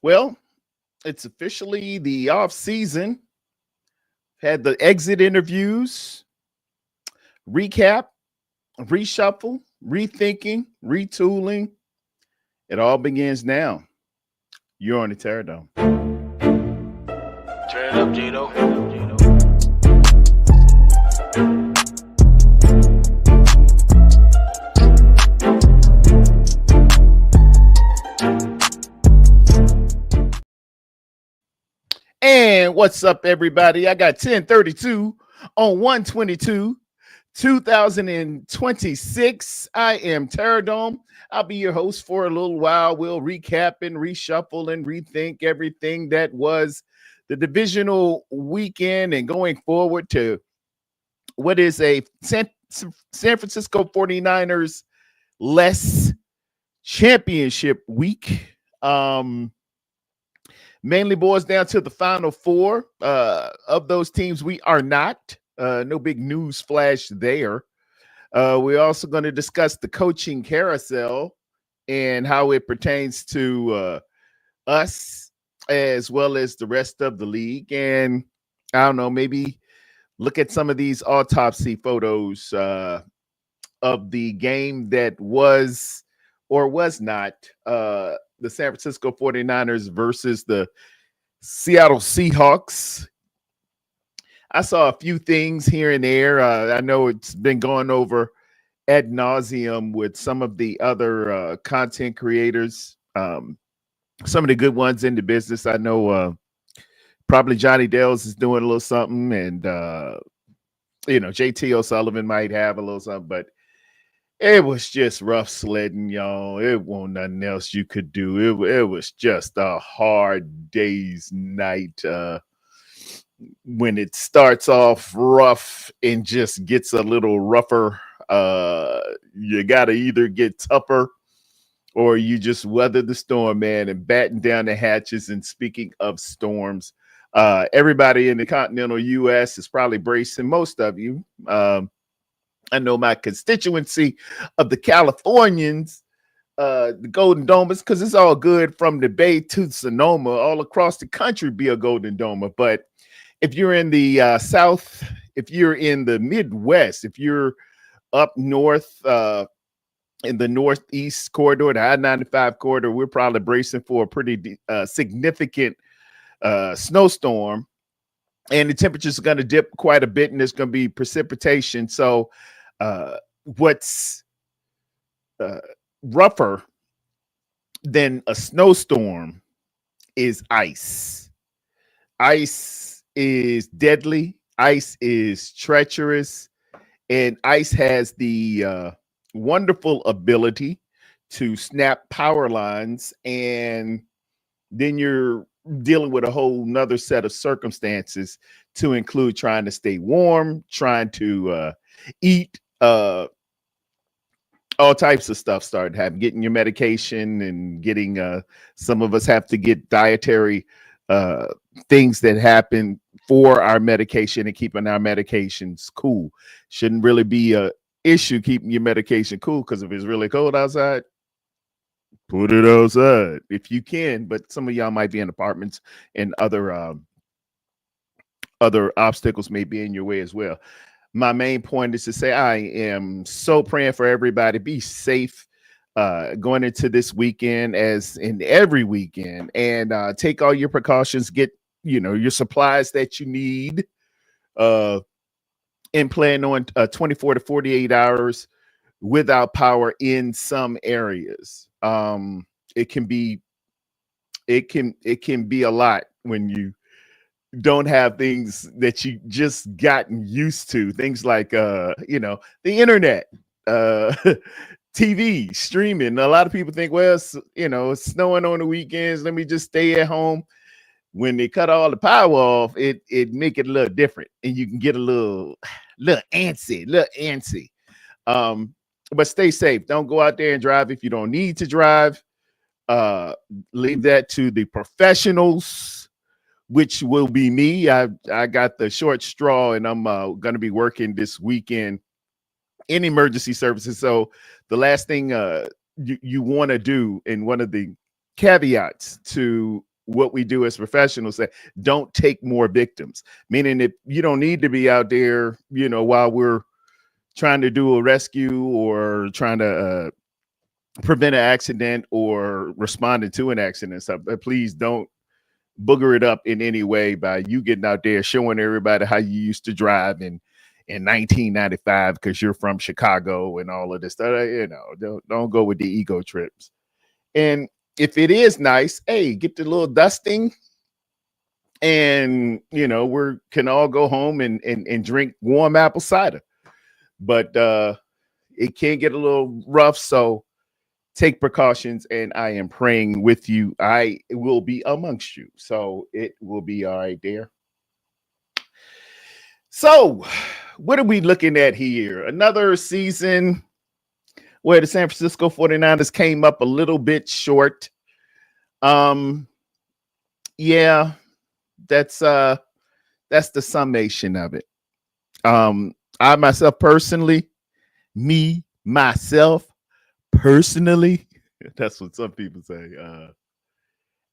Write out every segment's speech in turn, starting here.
Well, it's officially the off season. Had the exit interviews, recap, reshuffle, rethinking, retooling. It all begins now. You're on the Terradome. Turn it up, Gino. And what's up, everybody? I got 1032 on 122, 2026. I am Terradome. I'll be your host for a little while. We'll recap and reshuffle and rethink everything that was the divisional weekend and going forward to what is a San Francisco 49ers less championship week. Mainly boils down to the final four. Of those teams, we are not. No big news flash there. We're also going to discuss the coaching carousel and how it pertains to us as well as the rest of the league. And I don't know, maybe look at some of these autopsy photos of the game that was or was not the San Francisco 49ers versus the Seattle Seahawks. I saw a few things here and there. I know it's been going over ad nauseum with some of the other content creators, some of the good ones in the business. I know probably Johnny Dales is doing a little something, and JT O'Sullivan might have a little something, but it was just rough sledding, y'all. It wasn't nothing else you could do. It was just a hard day's night. When it starts off rough and just gets a little rougher, you got to either get tougher or you just weather the storm, man, and batten down the hatches. And speaking of storms, everybody in the continental U.S. is probably bracing, most of you. I know my constituency of the Californians, the Golden Domers, because it's all good from the Bay to Sonoma, all across the country be a Golden Domer. But if you're in the South, if you're in the Midwest, if you're up north in the Northeast corridor, the I-95 corridor, we're probably bracing for a pretty significant snowstorm. And the temperatures are going to dip quite a bit, and there's going to be precipitation. So what's rougher than a snowstorm is ice. Ice is deadly. Ice is treacherous. And ice has the wonderful ability to snap power lines. And then you're dealing with a whole nother set of circumstances, to include trying to stay warm, trying to eat, all types of stuff started happening, getting your medication and getting some of us have to get dietary things that happen for our medication and keeping our medications cool. Shouldn't really be a issue keeping your medication cool, because if it's really cold outside, put it outside if you can. But some of y'all might be in apartments, and other obstacles may be in your way as well. My main point is to say I am so praying for everybody. Be safe going into this weekend, as in every weekend, and take all your precautions. Get your supplies that you need, and plan on 24 to 48 hours without power in some areas. It can be a lot when you don't have things that you just gotten used to. Things like the internet, TV, streaming. A lot of people think, well, it's snowing on the weekends, let me just stay at home. When they cut all the power off, it make it a little different, and you can get a little antsy. But stay safe. Don't go out there and drive if you don't need to drive. Leave that to the professionals, which will be me. I got the short straw, and I'm going to be working this weekend in emergency services. So the last thing you want to do, and one of the caveats to what we do as professionals, that don't take more victims, meaning that you don't need to be out there, while we're trying to do a rescue or trying to prevent an accident or responding to an accident. So please don't booger it up in any way by you getting out there showing everybody how you used to drive in 1995 because you're from Chicago and all of this stuff. Don't go with the ego trips. And if it is nice, hey, get the little dusting, and we can all go home and drink warm apple cider. But it can get a little rough, so take precautions, and I am praying with you. I will be amongst you, so it will be all right there. So, what are we looking at here? Another season where the San Francisco 49ers came up a little bit short. Yeah, that's the summation of it. I myself personally, that's what some people say.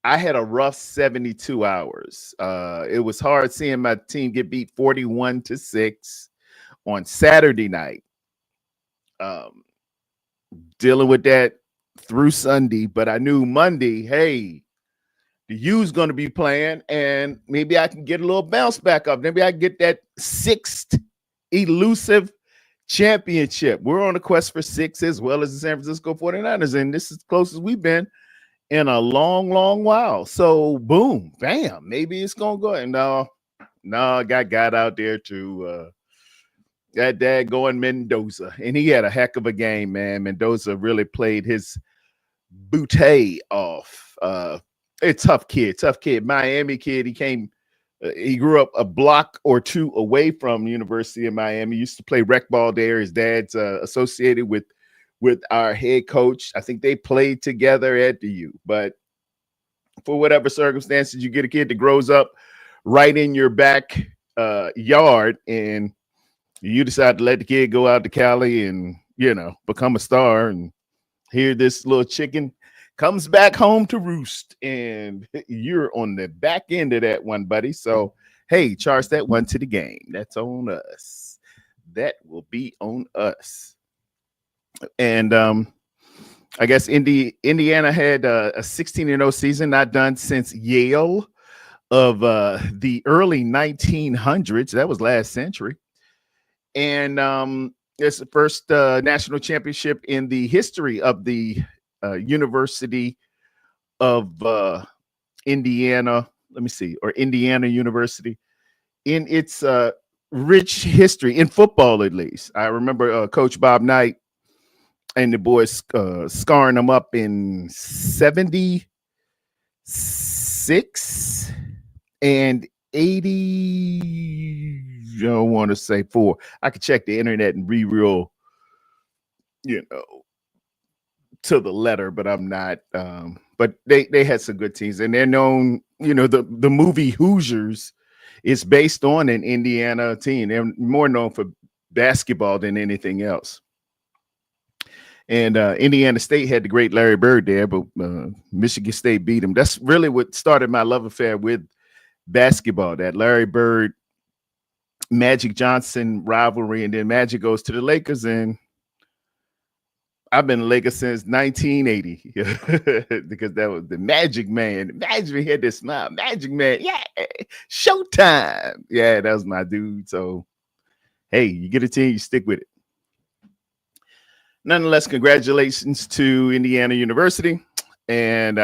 I had a rough 72 hours. It was hard seeing my team get beat 41-6 on Saturday night. Dealing with that through Sunday, but I knew Monday, hey, the U's going to be playing, and maybe I can get a little bounce back up. Maybe I can get that sixth elusive championship. We're on a quest for 6 as well as the San Francisco 49ers, and this is as close as we've been in a long, long while. So, boom, bam, maybe it's going to go. And no, I got out there to that dad going Mendoza, and he had a heck of a game, man. Mendoza really played his bootay off. A tough kid, Miami kid. He grew up a block or two away from University of Miami. He used to play rec ball there. His dad's associated with our head coach. I think they played together at the U. But for whatever circumstances, you get a kid that grows up right in your back yard, and you decide to let the kid go out to Cali and, become a star. And here this little chicken comes back home to roost, and you're on the back end of that one, buddy. So, hey, charge that one to the game. That's on us. That will be on us. And I guess Indiana had a 16-0 season, not done since Yale of the early 1900s. That was last century. And it's the first national championship in the history of the University of Indiana. Let me see, or Indiana University, in its rich history in football, at least. I remember Coach Bob Knight and the boys scarring them up in 76 and 80. I don't want to say 4. I could check the internet and be real, to the letter, but I'm not. But they had some good teams, and they're known. The movie Hoosiers is based on an Indiana team. They're more known for basketball than anything else. And Indiana State had the great Larry Bird there, but Michigan State beat him. That's really what started my love affair with basketball, that Larry Bird, Magic Johnson rivalry. And then Magic goes to the Lakers, and I've been a Laker since 1980 because that was the Magic Man. Magic had this smile. Magic Man, yeah, Showtime. Yeah, that was my dude. So, hey, you get a team, you stick with it. Nonetheless, congratulations to Indiana University. And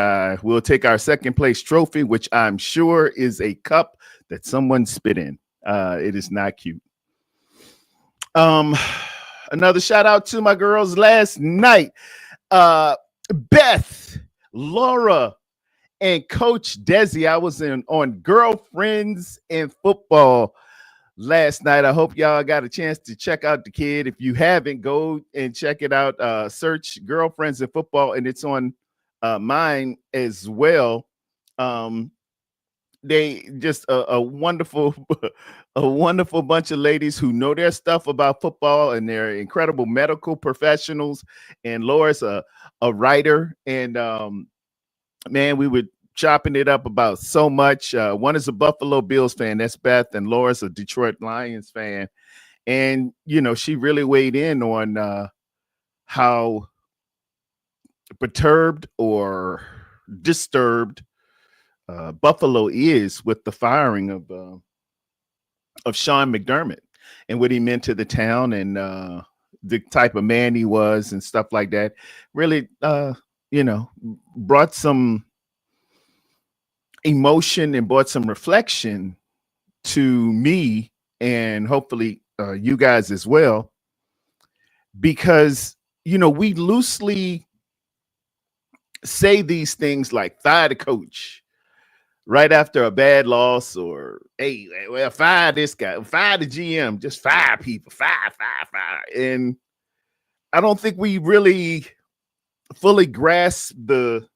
we'll take our second place trophy, which I'm sure is a cup that someone spit in. It is not cute. Another shout out to my girls last night. Beth, Laura, and Coach Desi. I was on Girlfriends in Football last night. I hope y'all got a chance to check out the kid. If you haven't, go and check it out. Search Girlfriends in Football, and it's on mine as well. They just a wonderful bunch of ladies who know their stuff about football, and they're incredible medical professionals. And Laura's a writer, and man, we would chopping it up about so much. One is a Buffalo Bills fan, that's Beth, and Laura's a Detroit Lions fan. And, she really weighed in on how perturbed or disturbed Buffalo is with the firing of Sean McDermott and what he meant to the town and the type of man he was and stuff like that. Really, brought some emotion and brought some reflection to me and hopefully you guys as well, because we loosely say these things like fire the coach right after a bad loss, or hey, well, fire this guy, fire the GM, just fire people, fire. And I don't think we really fully grasp the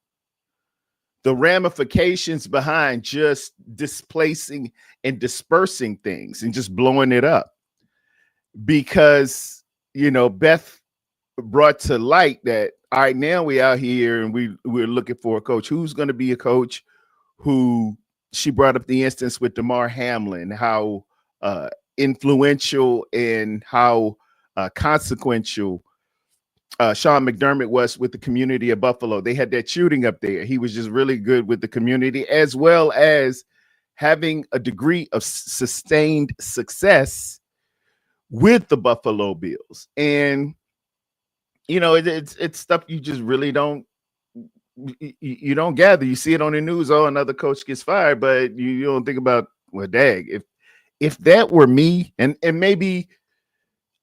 ramifications behind just displacing and dispersing things and just blowing it up. Because, Beth brought to light that, all right, now we out here and we're looking for a coach. Who's going to be a coach? Who she brought up the instance with Damar Hamlin, how influential and how consequential Sean McDermott was with the community of Buffalo. They had that shooting up there. He was just really good with the community, as well as having a degree of sustained success with the Buffalo Bills. And, it's stuff you just really don't gather. You see it on the news. Oh, another coach gets fired, but you don't think about, well, dag, if that were me, and maybe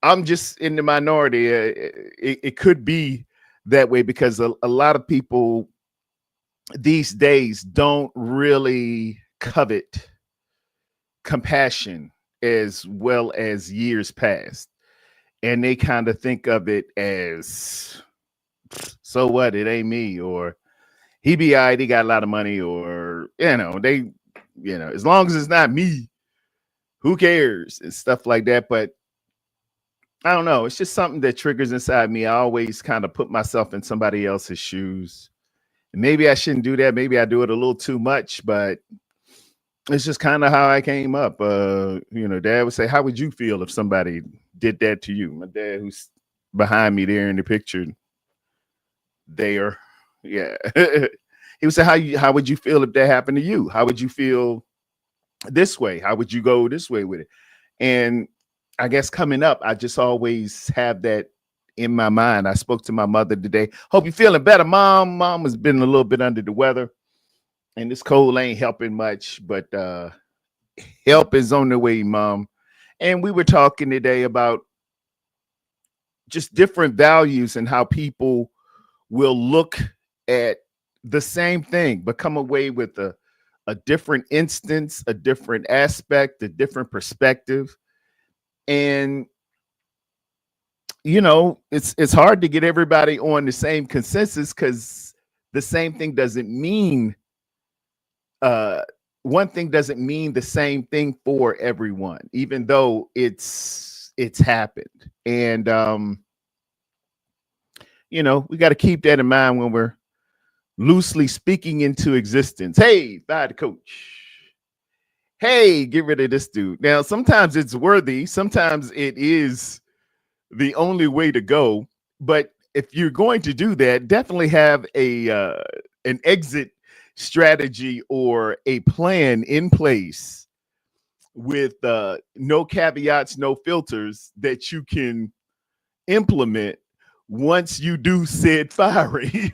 I'm just in the minority, it could be that way, because a lot of people these days don't really covet compassion as well as years past. And they kind of think of it as, so what, it ain't me, or he be all right, he got a lot of money, or, as long as it's not me, who cares, and stuff like that. But I don't know. It's just something that triggers inside me. I always kind of put myself in somebody else's shoes. And maybe I shouldn't do that. Maybe I do it a little too much, but it's just kind of how I came up. Dad would say, how would you feel if somebody did that to you? My dad, who's behind me there in the picture, there. Yeah. He would say, how would you feel if that happened to you? How would you feel this way? How would you go this way with it? And I guess coming up, I just always have that in my mind. I spoke to my mother today. Hope you're feeling better, Mom. Mom has been a little bit under the weather, and this cold ain't helping much, but help is on the way, Mom. And we were talking today about just different values and how people will look at the same thing, but come away with a different instance, a different aspect, a different perspective. And, it's hard to get everybody on the same consensus, because the same thing doesn't mean one thing doesn't mean the same thing for everyone, even though it's happened. And, we got to keep that in mind when we're loosely speaking into existence. Hey, fire the coach. Hey, get rid of this dude. Now, sometimes it's worthy. Sometimes it is the only way to go. But if you're going to do that, definitely have an exit strategy or a plan in place with no caveats, no filters that you can implement once you do said firing.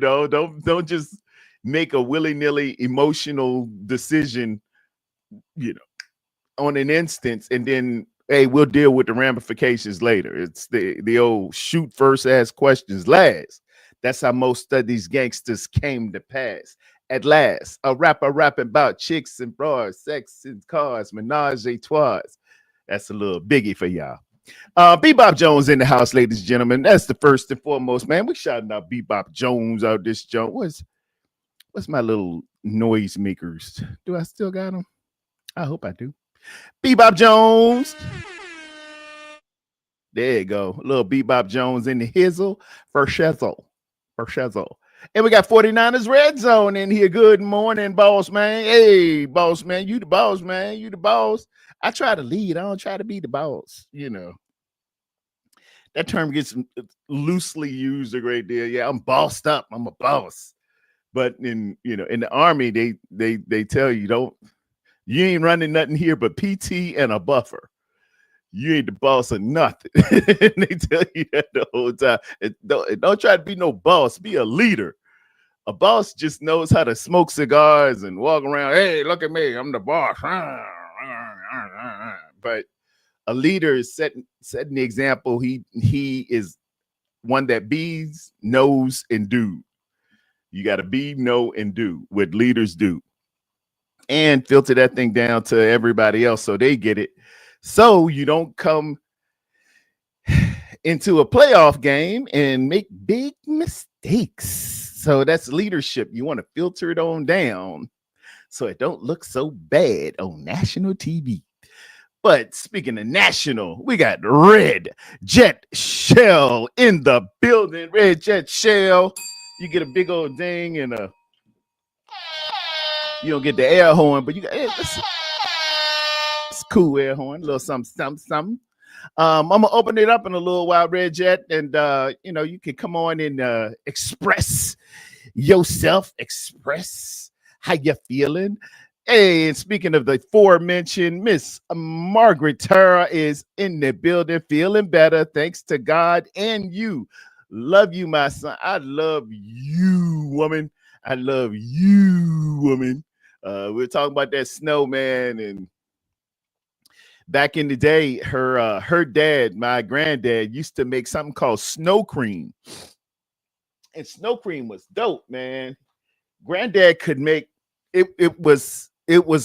Don't just make a willy-nilly emotional decision, on an instance, and then, hey, we'll deal with the ramifications later. It's the old shoot first, ask questions last. That's how most of these gangsters came to pass. At last, a rapper rapping about chicks and bras, sex and cars, menage a trois. That's a little biggie for y'all. Bebop Jones in the house, ladies and gentlemen. That's the first and foremost, man. We shouting out Bebop Jones out this joint. What's my little noise makers? Do I still got them? I hope I do. Bebop Jones. There you go. A little Bebop Jones in the hizzle for shizzle. And we got 49ers Red Zone in here. Good morning, boss man. Hey, boss man, you the boss, man. You the boss. I try to lead. I don't try to be the boss. You know, that term gets loosely used a great deal. Yeah, I'm bossed up. I'm a boss. But in the Army, they tell you you ain't running nothing here but PT and a buffer. You ain't the boss of nothing. They tell you that the whole time. Don't try to be no boss. Be a leader. A boss just knows how to smoke cigars and walk around. Hey, look at me. I'm the boss. But a leader is setting the example. He is one that bees, knows, and do. You got to be, know, and do what leaders do. And filter that thing down to everybody else so they get it. So you don't come into a playoff game and make big mistakes. So that's leadership. You want to filter it on down so it don't look so bad on national TV. But speaking of national, we got Red Jet Shell in the building. Red Jet Shell. You get a big old ding and you don't get the air horn, but you got it's cool air horn, a little something. I'm gonna open it up in a little while, Red Jet, and you can come on and express yourself, express how you feeling. Hey, and speaking of the aforementioned, Miss Margaret Tara is in the building, feeling better, thanks to God and you. Love you, my son. I love you, woman. I love you, woman. We're talking about that snowman, and back in the day, her dad, my granddad, used to make something called snow cream. And snow cream was dope, man. Granddad could make it was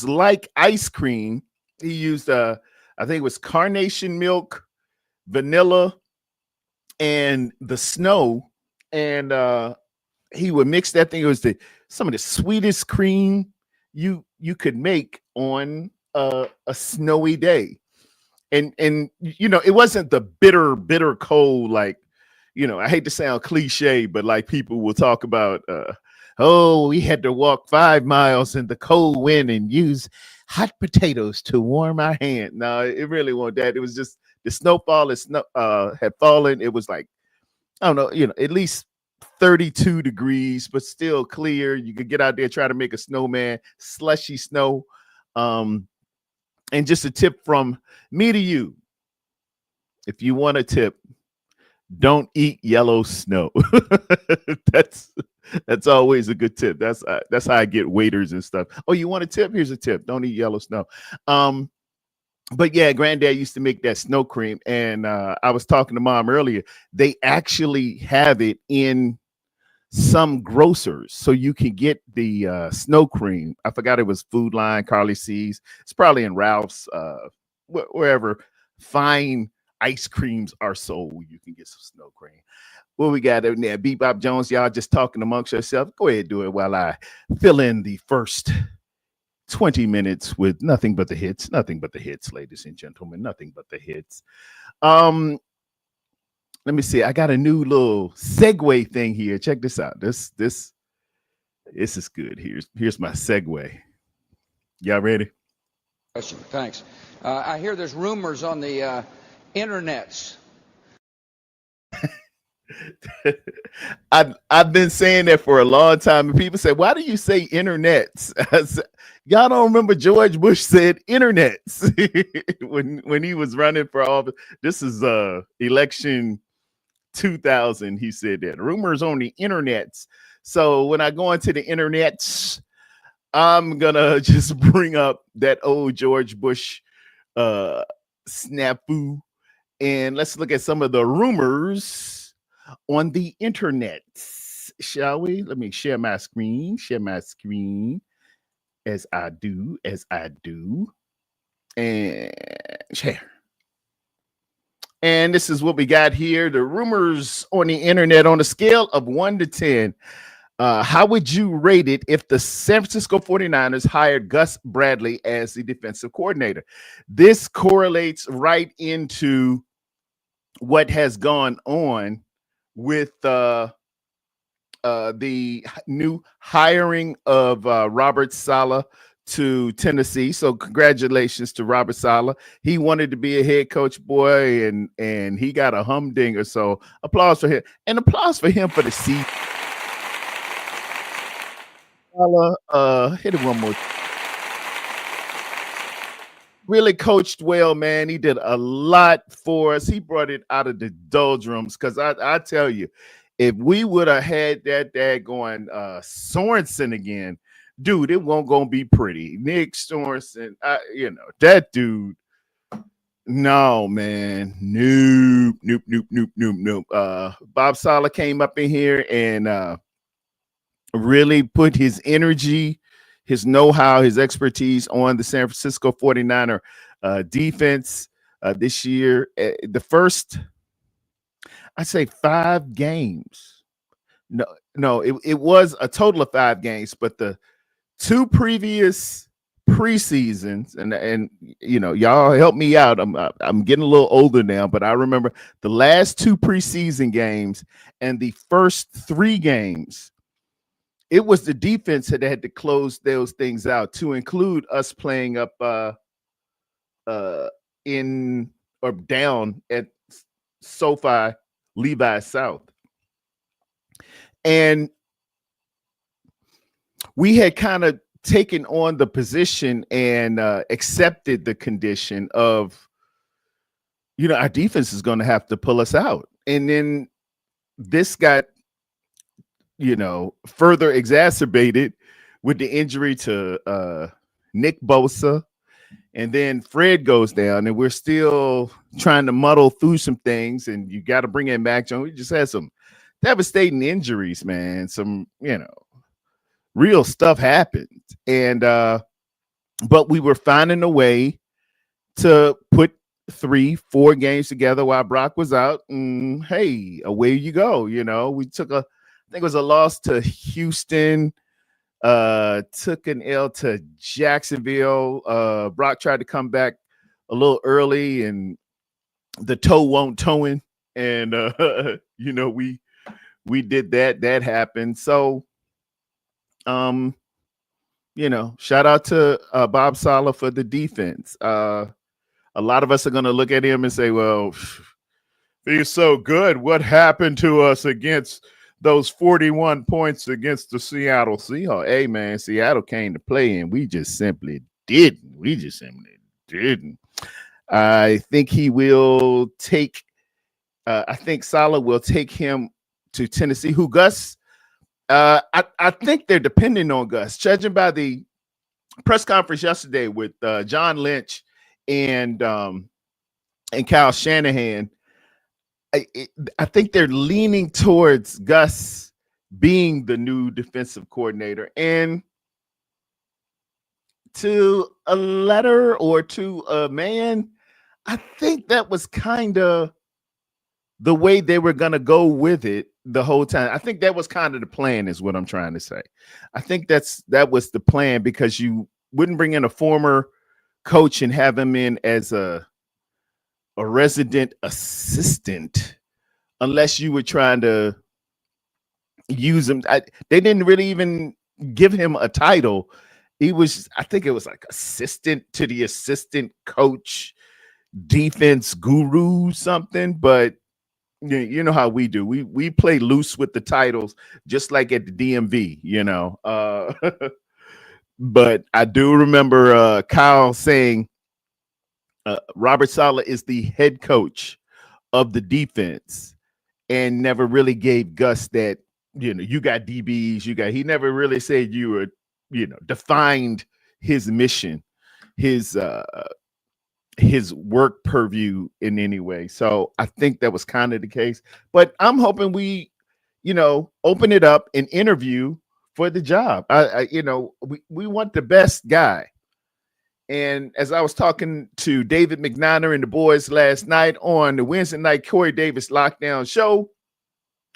like ice cream. He used I think it was carnation milk, vanilla, and the snow. And he would mix that thing. It was some of the sweetest cream you could make on a snowy day. And it wasn't the bitter cold, like, I hate to sound cliche, but like people will talk about we had to walk 5 miles in the cold wind and use hot potatoes to warm our hand. No, it really wasn't that. It was just the snowfall had fallen. It was like, I don't know, at least 32 degrees, but still clear. You could get out there, try to make a snowman, slushy snow. And just a tip from me to you. If you want a tip, don't eat yellow snow. That's always a good tip. That's how I get waiters and stuff. Oh, you want a tip? Here's a tip. Don't eat yellow snow. But yeah, granddad used to make that snow cream. And I was talking to mom earlier. They actually have it in some grocers, so you can get the snow cream. I forgot it was Food Line, Carly C's. It's probably in Ralph's, wherever fine ice creams are sold. You can get some snow cream. What we got in there? Bebop Jones, y'all just talking amongst yourself. Go ahead, do it while I fill in the first 20 minutes with nothing but the hits, ladies and gentlemen, nothing but the hits. Let me see. I got a new little segue thing here. Check this out. This is good. Here's my segue. Y'all ready? Thanks. I hear there's rumors on the internets. I've been saying that for a long time, and people say, "Why do you say internets?" Y'all don't remember George Bush said internets when he was running for office. This is election 2000. He said that rumors on the internets. So when I go into the internets, I'm gonna just bring up that old George Bush snafu, and let's look at some of the rumors on the internet, shall we? Let me share my screen as I do, and share. And this is what we got here. The rumors on the internet on a scale of 1 to 10. How would you rate it if the San Francisco 49ers hired Gus Bradley as the defensive coordinator? This correlates right into what has gone on with the new hiring of Robert Saleh to Tennessee. So congratulations to Robert Saleh. He wanted to be a head coach, boy, and he got a humdinger. So applause for him, and applause for him for the season. Hit it one more. Really coached well, man. He did a lot for us. He brought it out of the doldrums. Because I tell you, if we would have had that going Sorensen again, dude, it won't gonna be pretty. Nick Sorensen, that dude. No, man. Nope. Bob Saleh came up in here and really put his energy, his know-how, his expertise on the San Francisco 49er defense this year. The first, I'd say 5 games. No, it was a total of 5 games, but the 2 previous preseasons, and y'all help me out. I'm getting a little older now, but I remember the last 2 preseason games and the first 3 games. It was the defense that had to close those things out, to include us playing up in or down at SoFi Levi South. And we had kind of taken on the position and accepted the condition of, our defense is going to have to pull us out. And then this got further exacerbated with the injury to Nick Bosa. And then Fred goes down, and we're still trying to muddle through some things. And you got to bring in Mac Jones. We just had some devastating injuries, man. Some, real stuff happened. And but we were finding a way to put 3-4 games together while Brock was out. And hey, away you go. We took I think it was a loss to Houston, took an L to Jacksonville. Brock tried to come back a little early, and the toe won't toeing. And, we did that. That happened. So, shout out to Bob Saleh for the defense. A lot of us are going to look at him and say, well, he's so good. What happened to us against those 41 points against the Seattle Seahawks? Hey, man, Seattle came to play, and we just simply didn't. I think he will take I think Saleh will take him to Tennessee, who Gus, I think they're depending on Gus. Judging by the press conference yesterday with John Lynch and Kyle Shanahan, I think they're leaning towards Gus being the new defensive coordinator. And to a letter or to a man, I think that was kind of the way they were going to go with it the whole time. I think that was kind of the plan, is what I'm trying to say. I think that was the plan, because you wouldn't bring in a former coach and have him in as a resident assistant unless you were trying to use him. They didn't really even give him a title. He was, I think it was like assistant to the assistant coach, defense guru, something. But you know how we do. We play loose with the titles, just like at the DMV, But I do remember Kyle saying Robert Saleh is the head coach of the defense, and never really gave Gus that, you got DBs, he never really said you were, defined his mission, his work purview in any way. So I think that was kind of the case. But I'm hoping we, open it up and interview for the job. We want the best guy. And as I was talking to David McNiner and the boys last night on the Wednesday night Corey Davis Lockdown show,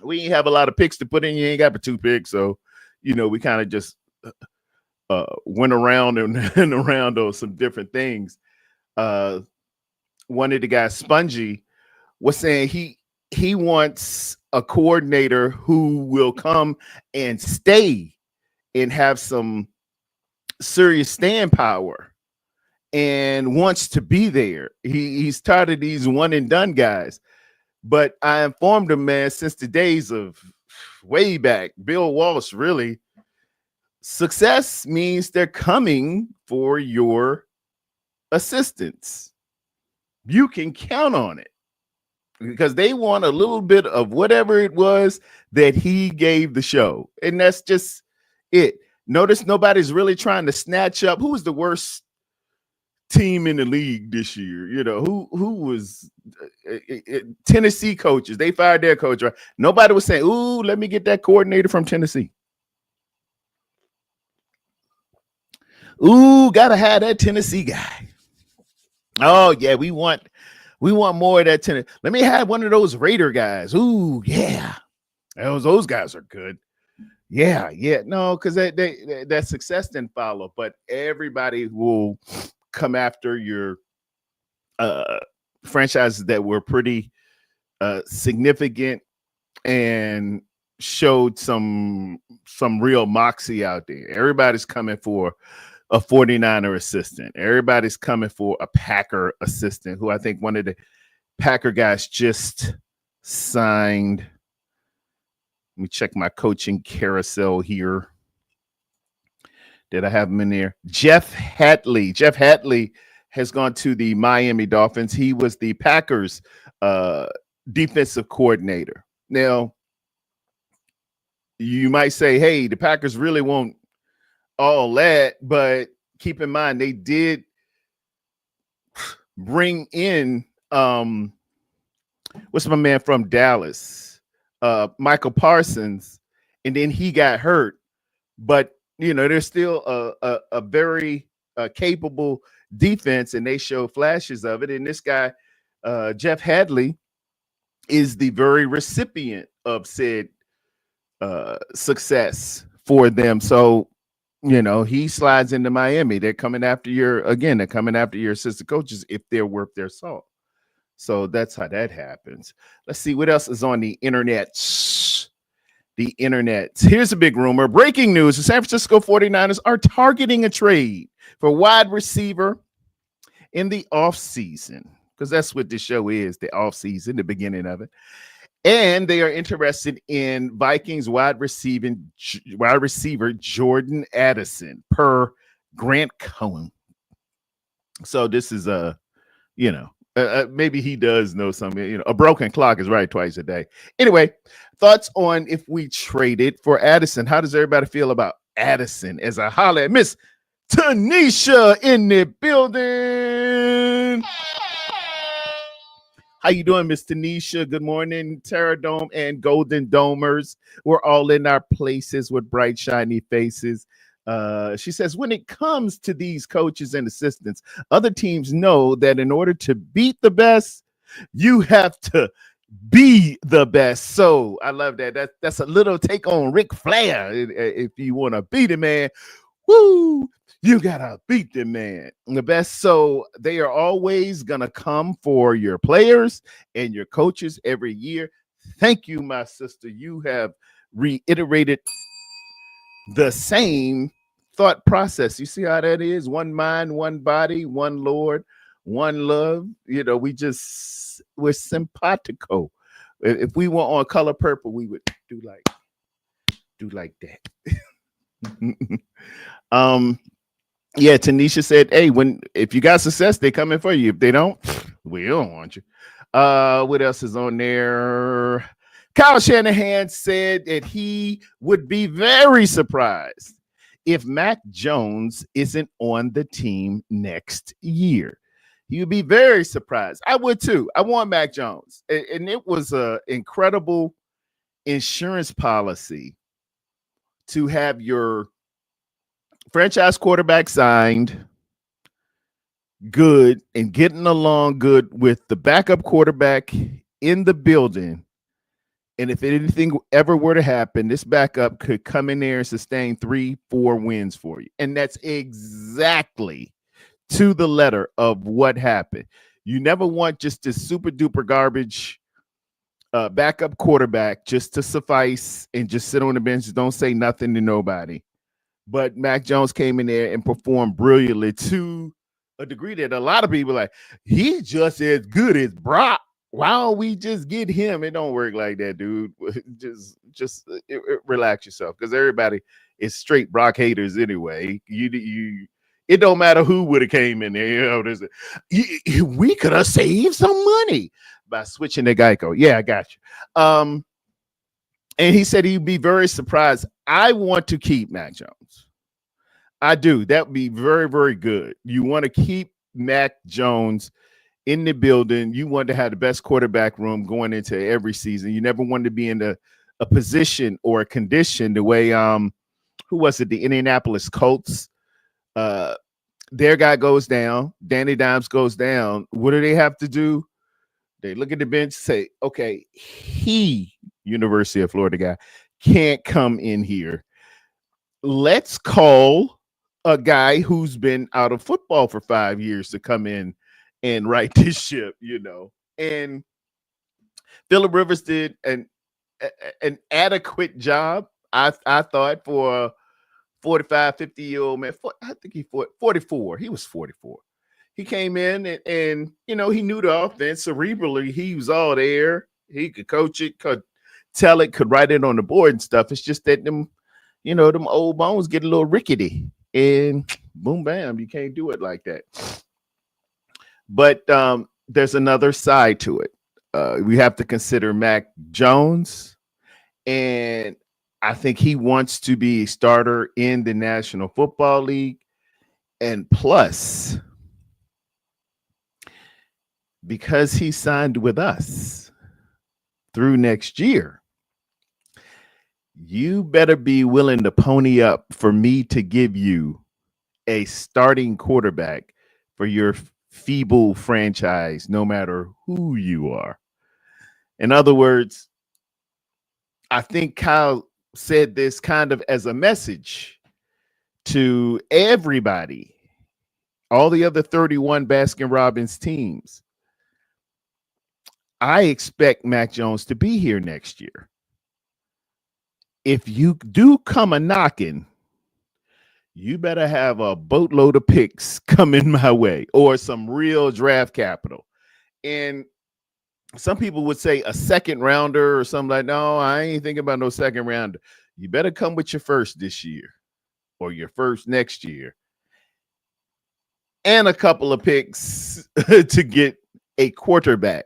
we ain't have a lot of picks to put in. You ain't got but 2 picks. So, we kind of just went around and around on some different things. One of the guys, Spongy, was saying he wants a coordinator who will come and stay and have some serious stand power and wants to be there. He's tired of these one and done guys. But I informed him, man, since the days of way back, Bill Walsh, really, success means they're coming for your assistance. You can count on it because they want a little bit of whatever it was that he gave the show. And that's just it. Notice nobody's really trying to snatch up who was the worst team in the league this year. You know, who was Tennessee coaches. They fired their coach, right? Nobody was saying, ooh, let me get that coordinator from Tennessee. Ooh, gotta have that Tennessee guy. Oh, yeah, we want more of that Tennessee. Let me have one of those Raider guys. Ooh, yeah. Those guys are good. Yeah. No, because that success didn't follow, but everybody will come after your franchises that were pretty significant and showed some real moxie out there. Everybody's coming for a 49er assistant. Everybody's coming for a Packer assistant, who I think one of the Packer guys just signed. Let me check my coaching carousel here. Did I have him in there? Jeff Hadley. Jeff Hadley has gone to the Miami Dolphins. He was the Packers defensive coordinator. Now, you might say, hey, the Packers really won't all that, but keep in mind they did bring in what's my man from Dallas, Michael Parsons, and then he got hurt. But you know, there's still a very capable defense, and they show flashes of it. And this guy, Jeff Hadley, is the very recipient of said success for them. So, you know, he slides into Miami. They're coming after your assistant coaches if they're worth their salt. So that's how that happens. Let's see what else is on the internet. The internet. Here's a big rumor. Breaking news. The San Francisco 49ers are targeting a trade for wide receiver in the offseason, because that's what the show is, the offseason, the beginning of it. And they are interested in Vikings wide receiver Jordan Addison, per Grant Cohen. So this is maybe he does know something. You know, a broken clock is right twice a day. Anyway, thoughts on if we traded for Addison? How does everybody feel about Addison? As I holler at Miss Tanisha in the building. How you doing, Miss Tanisha? Good morning, Terra Dome and Golden Domers. We're all in our places with bright, shiny faces. She says, when it comes to these coaches and assistants, other teams know that in order to beat the best, you have to be the best. So I love that. That's a little take on Ric Flair. If you want to beat a man, woo, you gotta beat the man, the best. So they are always gonna come for your players and your coaches every year. Thank you, my sister. You have reiterated the same thought process. You see how that is? One mind, one body, one Lord, one love. You know, we're simpatico. If we were on Color Purple, we would do like that. Yeah, Tanisha said, hey, if you got success, they coming for you. If they don't, we don't want you. What else is on there? Kyle Shanahan said that he would be very surprised if Mac Jones isn't on the team next year. He would be very surprised. I would too. I want Mac Jones. And it was an incredible insurance policy to have your franchise quarterback signed, good, and getting along good with the backup quarterback in the building. And if anything ever were to happen, this backup could come in there and sustain 3-4 wins for you. And that's exactly to the letter of what happened. You never want just this super duper garbage backup quarterback just to suffice and just sit on the bench. Don't say nothing to nobody. But Mac Jones came in there and performed brilliantly to a degree that a lot of people are like, he's just as good as Brock. Why don't we just get him? It don't work like that, dude. Relax yourself, because everybody is straight Brock haters anyway. It don't matter who would have came in there. We could have saved some money by switching to Geico. Yeah, I got you. And he said he'd be very surprised. I want to keep Mac Jones. I do. That would be very, very good. You want to keep Mac Jones in the building. You want to have the best quarterback room going into every season. You never want to be in a position or a condition the way who was it? The Indianapolis Colts. Their guy goes down. Danny Dimes goes down. What do they have to do? They look at the bench, say, okay, University of Florida guy, can't come in here. Let's call a guy who's been out of football for 5 years to come in and right this ship, And Phillip Rivers did an adequate job, I thought, for a 45, 50-year-old man. I think he 44. He was 44. He came in and he knew the offense cerebrally. He was all there. He could coach it, could tell it, could write it on the board and stuff. It's just that them old bones get a little rickety, and boom, bam, you can't do it like that. But there's another side to it. We have to consider Mac Jones, and I think he wants to be a starter in the National Football League. And plus, because he signed with us through next year, you better be willing to pony up for me to give you a starting quarterback for your feeble franchise, no matter who you are. In other words, I think Kyle said this kind of as a message to everybody, all the other 31 Baskin-Robbins teams. I expect Mac Jones to be here next year. If you do come a knocking, you better have a boatload of picks coming my way or some real draft capital. And some people would say a second rounder or something like, no, I ain't thinking about no second rounder. You better come with your first this year or your first next year and a couple of picks to get a quarterback.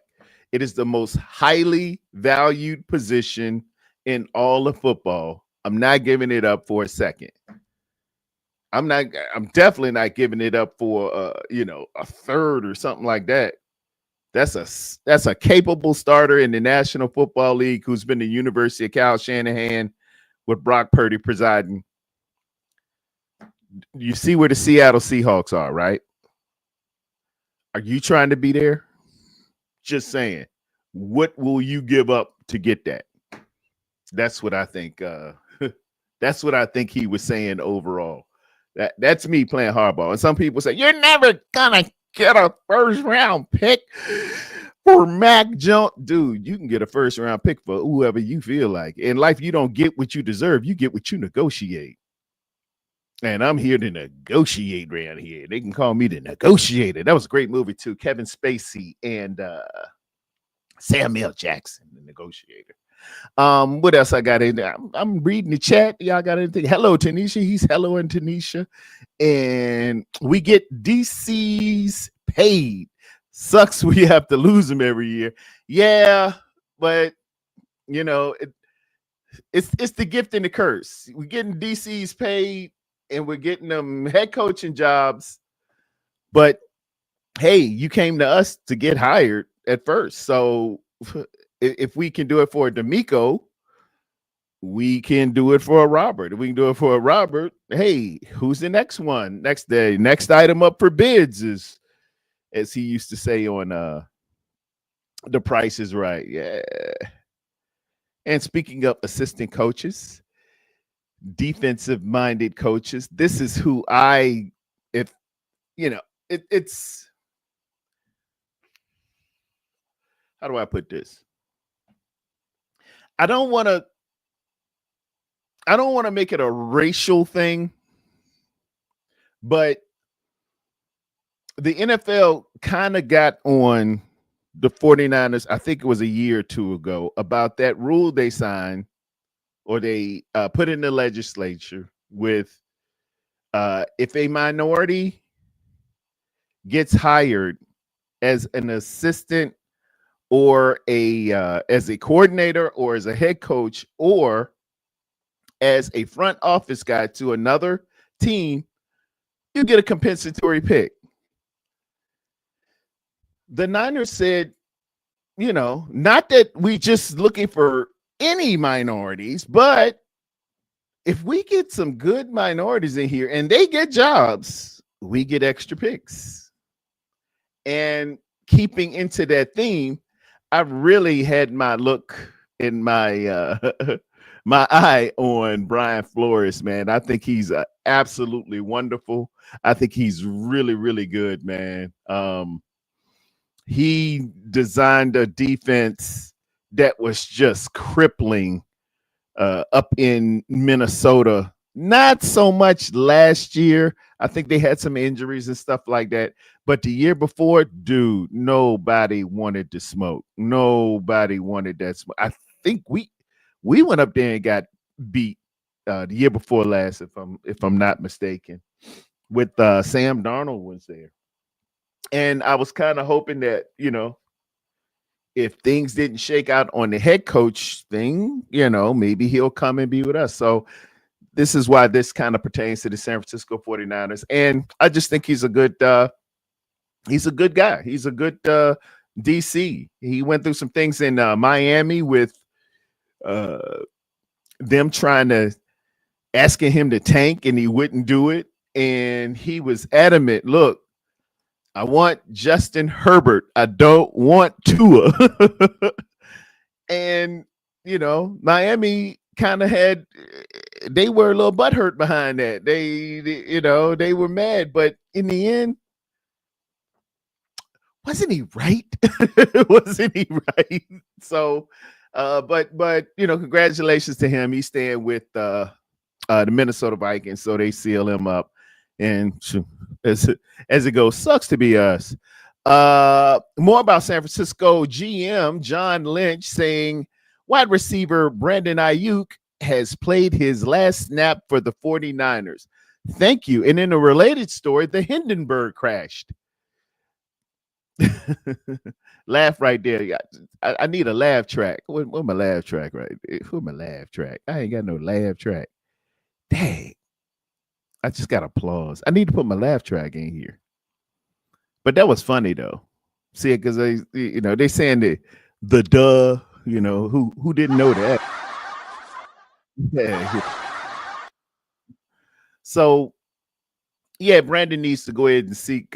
It is the most highly valued position in all of football. I'm not giving it up for a second. I'm definitely not giving it up for a third or something like that. That's a capable starter in the National Football League who's been the University of Kyle Shanahan with Brock Purdy presiding. You see where the Seattle Seahawks are, right? Are you trying to be there? Just saying. What will you give up to get that? That's what I think. That's what I think he was saying overall. That's me playing hardball. And some people say, you're never gonna get a first round pick for Mac Jones. Dude, you can get a first round pick for whoever you feel like. In life, you don't get what you deserve. You get what you negotiate. And I'm here to negotiate around here. They can call me the negotiator. That was a great movie too. Kevin Spacey and Samuel Jackson, the negotiator. What else I got in there? I'm reading the chat. Y'all got anything? Hello, Tanisha. He's hello and Tanisha. And we get DC's paid. Sucks we have to lose them every year. Yeah, but it's the gift and the curse. We're getting DC's paid and we're getting them head coaching jobs. But hey, you came to us to get hired at first. So if we can do it for a D'Amico, we can do it for a Robert. If we can do it for a Robert, hey, who's the next one? Next item up for bids is, as he used to say on The Price is Right. Yeah. And speaking of assistant coaches, defensive-minded coaches, this is who it's how do I put this? I don't want to make it a racial thing, but the NFL kind of got on the 49ers, I think it was a year or two ago, about that rule they signed or they put in the legislature with if a minority gets hired as an assistant or as a coordinator or as a head coach or as a front office guy to another team, you get a compensatory pick. The Niners said, not that we just looking for any minorities, but if we get some good minorities in here and they get jobs, we get extra picks. And keeping into that theme, I've really had my look in my my eye on Brian Flores, man. I think he's absolutely wonderful. I think he's really, really good, man. He designed a defense that was just crippling up in Minnesota. Not so much last year. I think they had some injuries and stuff like that. But the year before, dude, nobody wanted to smoke. Nobody wanted that smoke. I think we went up there and got beat the year before last, if I'm not mistaken, with Sam Darnold was there. And I was kind of hoping that, if things didn't shake out on the head coach thing, maybe he'll come and be with us. So this is why this kind of pertains to the San Francisco 49ers. And I just think he's a good guy. He's a good DC. He went through some things in Miami with them asking him to tank, and he wouldn't do it. And he was adamant, look, I want Justin Herbert. I don't want Tua. And, Miami kind of they were a little butthurt behind that. They were mad. But in the end, wasn't he right? Wasn't he right? So, but congratulations to him. He's staying with the Minnesota Vikings, so they seal him up. And as it goes, sucks to be us. More about San Francisco GM John Lynch saying wide receiver Brandon Ayuk has played his last snap for the 49ers. Thank you. And in a related story, the Hindenburg crashed. Laugh right there. I need a laugh track. Where's my laugh track right there? Where's my laugh track? I ain't got no laugh track. Dang. I just got applause. I need to put my laugh track in here. But that was funny though. See, because they saying the duh, who didn't know that? Yeah. So yeah, Brandon needs to go ahead and seek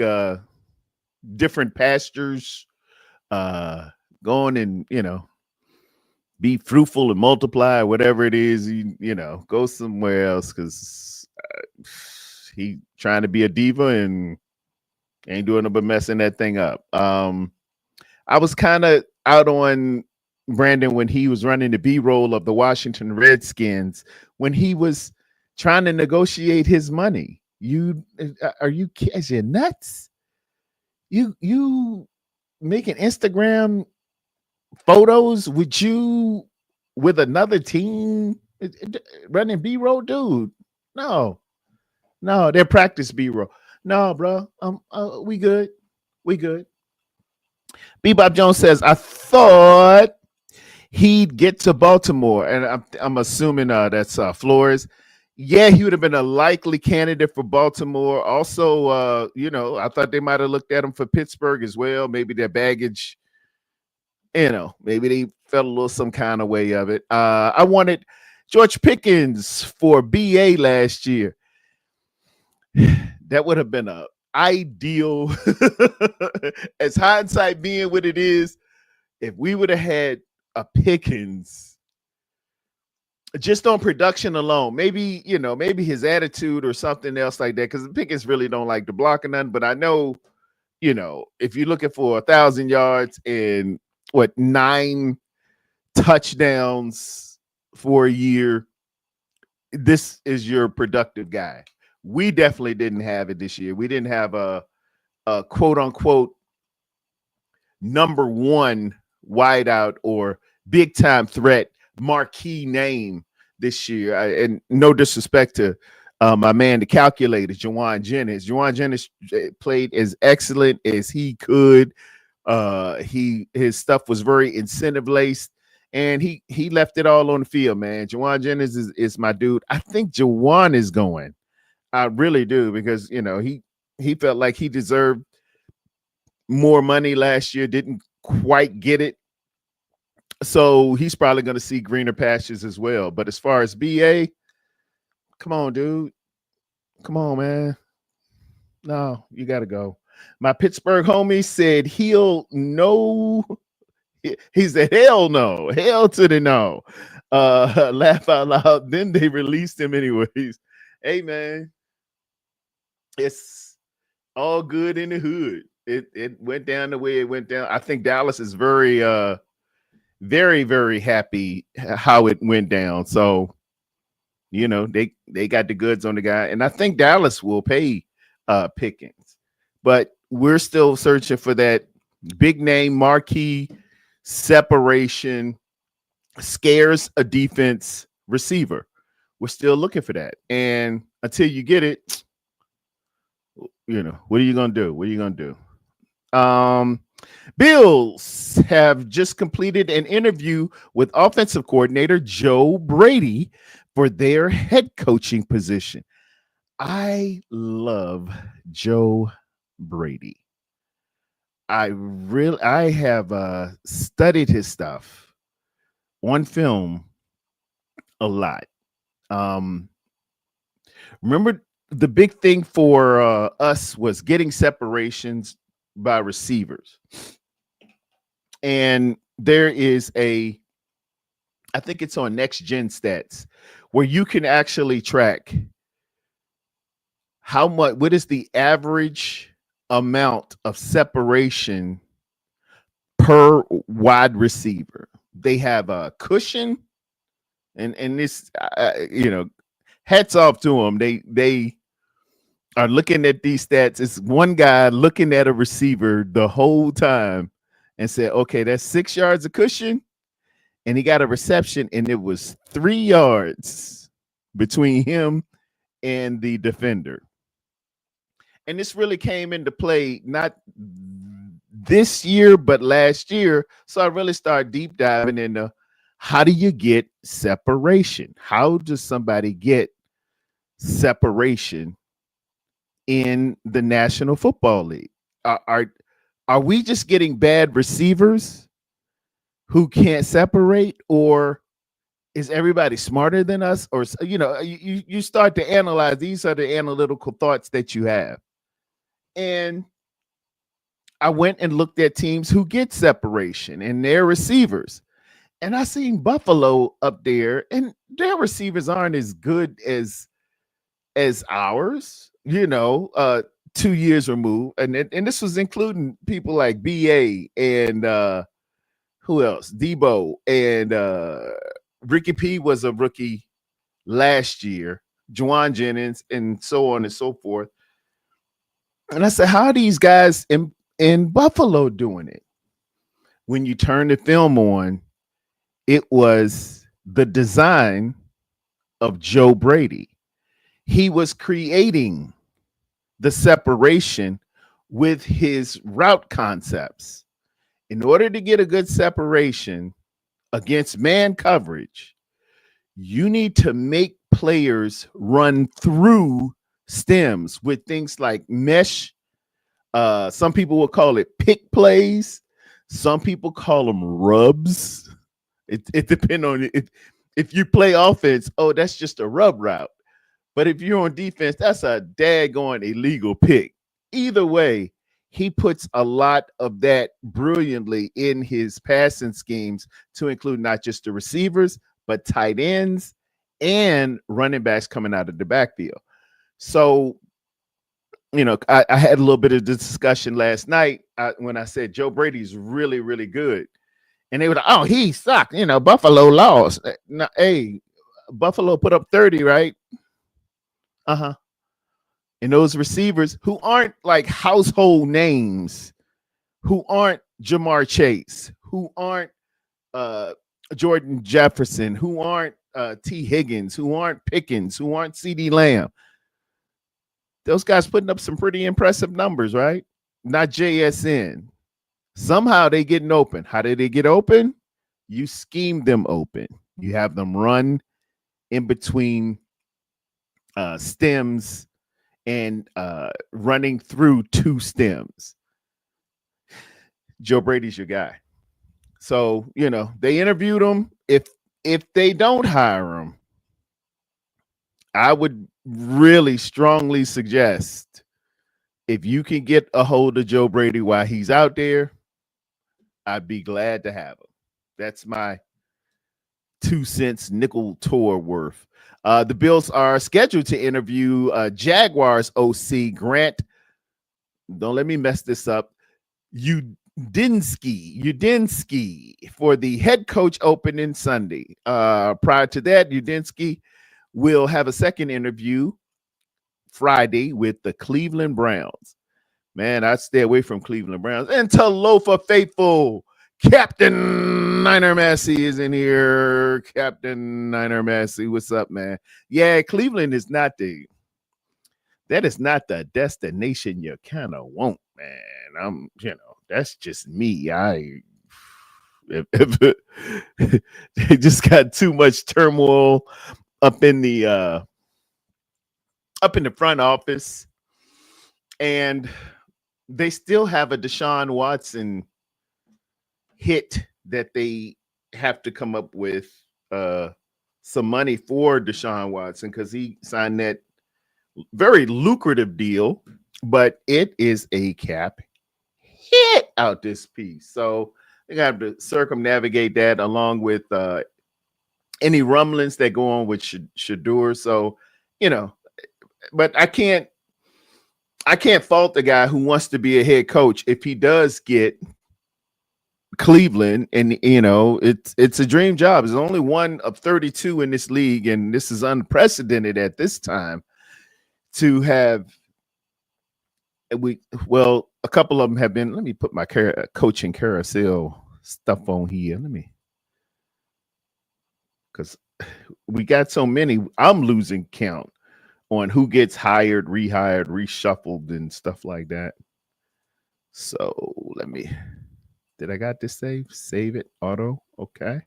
different pastures, going and be fruitful and multiply, whatever it is, go somewhere else, because he trying to be a diva and ain't doing no but messing that thing up. I was kind of out on Brandon when he was running the B-roll of the Washington Redskins, when he was trying to negotiate his money. Are you nuts? You making Instagram photos with another team running B-roll, dude? No, they're practice B-roll. No, bro. We good. Bebop Jones says, I thought he'd get to Baltimore, and I'm assuming that's Flores. Yeah, he would have been a likely candidate for Baltimore. Also, I thought they might have looked at him for Pittsburgh as well. Maybe their baggage, maybe they felt a little some kind of way of it. I wanted George Pickens for BA last year. That would have been a ideal, as hindsight being what it is, if we would have had a Pickens just on production alone. Maybe his attitude or something else like that, because Pickens really don't like to block or nothing. But I know, if you're looking for 1,000 yards and 9 touchdowns for a year, this is your productive guy. We definitely didn't have it this year. We didn't have a quote unquote number one wideout or big time threat marquee name this year. And no disrespect to my man, the calculator, Jauan Jennings. Jauan Jennings played as excellent as he could. His stuff was very incentive laced, and he left it all on the field, man. Jauan Jennings is my dude. I think Jauan is going. I really do, because he felt like he deserved more money last year, didn't quite get it. So he's probably going to see greener pastures as well. But as far as BA, come on, dude. Come on, man. No, you got to go. My Pittsburgh homie said he'll no. He said, hell no. Hell to the no. Laugh out loud. Then they released him anyways. Hey, man. It's all good in the hood. It went down the way it went down. I think Dallas is very, very, very happy how it went down. So, they got the goods on the guy. And I think Dallas will pay Pickens. But we're still searching for that big name marquee separation, scares a defense receiver. We're still looking for that. And until you get it, what are you going to do? What are you going to do? Bills have just completed an interview with offensive coordinator Joe Brady for their head coaching position. I love Joe Brady. I have studied his stuff on film a lot. Remember, the big thing for us was getting separations by receivers. And there is I think it's on Next Gen Stats, where you can actually track what is the average amount of separation per wide receiver. They have a cushion, and this, hats off to them. They are looking at these stats. It's one guy looking at a receiver the whole time and said, okay, that's 6 yards of cushion. And he got a reception, and it was 3 yards between him and the defender. And this really came into play not this year, but last year. So I really started deep diving into how do you get separation? How does somebody get separation in the National Football League? Are we just getting bad receivers who can't separate, or is everybody smarter than us? Or you start to analyze. These are the analytical thoughts that you have. And I went and looked at teams who get separation and their receivers. And I seen Buffalo up there, and their receivers aren't as good as ours, 2 years removed. And this was including people like BA and who else? Debo and Ricky P was a rookie last year, Jauan Jennings, and so on and so forth. And I said, how are these guys in Buffalo doing it? When you turn the film on, it was the design of Joe Brady. He was creating the separation with his route concepts. In order to get a good separation against man coverage, you need to make players run through stems with things like mesh. Some people will call it pick plays. Some people call them rubs. It depends on it. If you play offense, that's just a rub route. But if you're on defense, that's a daggone illegal pick. Either way, he puts a lot of that brilliantly in his passing schemes, to include not just the receivers, but tight ends and running backs coming out of the backfield. So, I had a little bit of discussion last night when I said Joe Brady's really, really good. And they were like, oh, he sucked. Buffalo lost. No, hey, Buffalo put up 30, right? Uh-huh. And those receivers who aren't like household names, who aren't Jamar Chase, who aren't Jordan Jefferson, who aren't T. Higgins, who aren't Pickens, who aren't CD Lamb. Those guys putting up some pretty impressive numbers, right? Not JSN. Somehow they getting open. How did they get open? You scheme them open. You have them run in between stems and running through two stems. Joe Brady's your guy. So, they interviewed him. If they don't hire him, I would really strongly suggest if you can get a hold of Joe Brady while he's out there, I'd be glad to have him. That's my 2 cents nickel tour worth. The Bills are scheduled to interview Jaguars OC Grant. Don't let me mess this up. Udinski for the head coach opening Sunday. Prior to that, Udinski will have a second interview Friday with the Cleveland Browns. Man, I stay away from Cleveland Browns. And Talofa faithful, Captain Niner Massey is in here. Captain Niner Massey, what's up, man? Yeah, Cleveland is not the destination you kind of want, man. That's just me. They just got too much turmoil up in the front office, and they still have a Deshaun Watson hit that they have to come up with some money for Deshaun Watson because he signed that very lucrative deal, but it is a cap hit out this piece. So they have to circumnavigate that along with any rumblings that go on with Shedeur. So, but I can't fault the guy who wants to be a head coach if he does get Cleveland, and it's a dream job. There's only one of 32 in this league, and this is unprecedented at this time to have. A couple of them have been. Let me put my coaching carousel stuff on here. Because we got so many, I'm losing count on who gets hired, rehired, reshuffled, and stuff like that. So did I got this saved? Save it, auto, okay.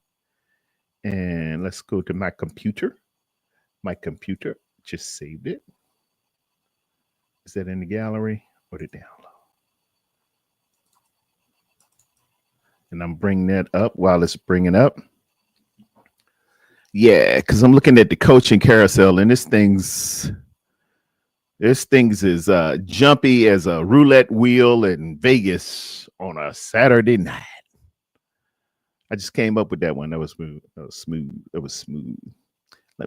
And let's go to my computer. My computer just saved it. Is that in the gallery or the download? And I'm bringing that up while it's bringing up. Yeah, because I'm looking at the coaching carousel, and this thing's is jumpy as a roulette wheel in Vegas on a Saturday night. I just came up with that one. That was smooth. Let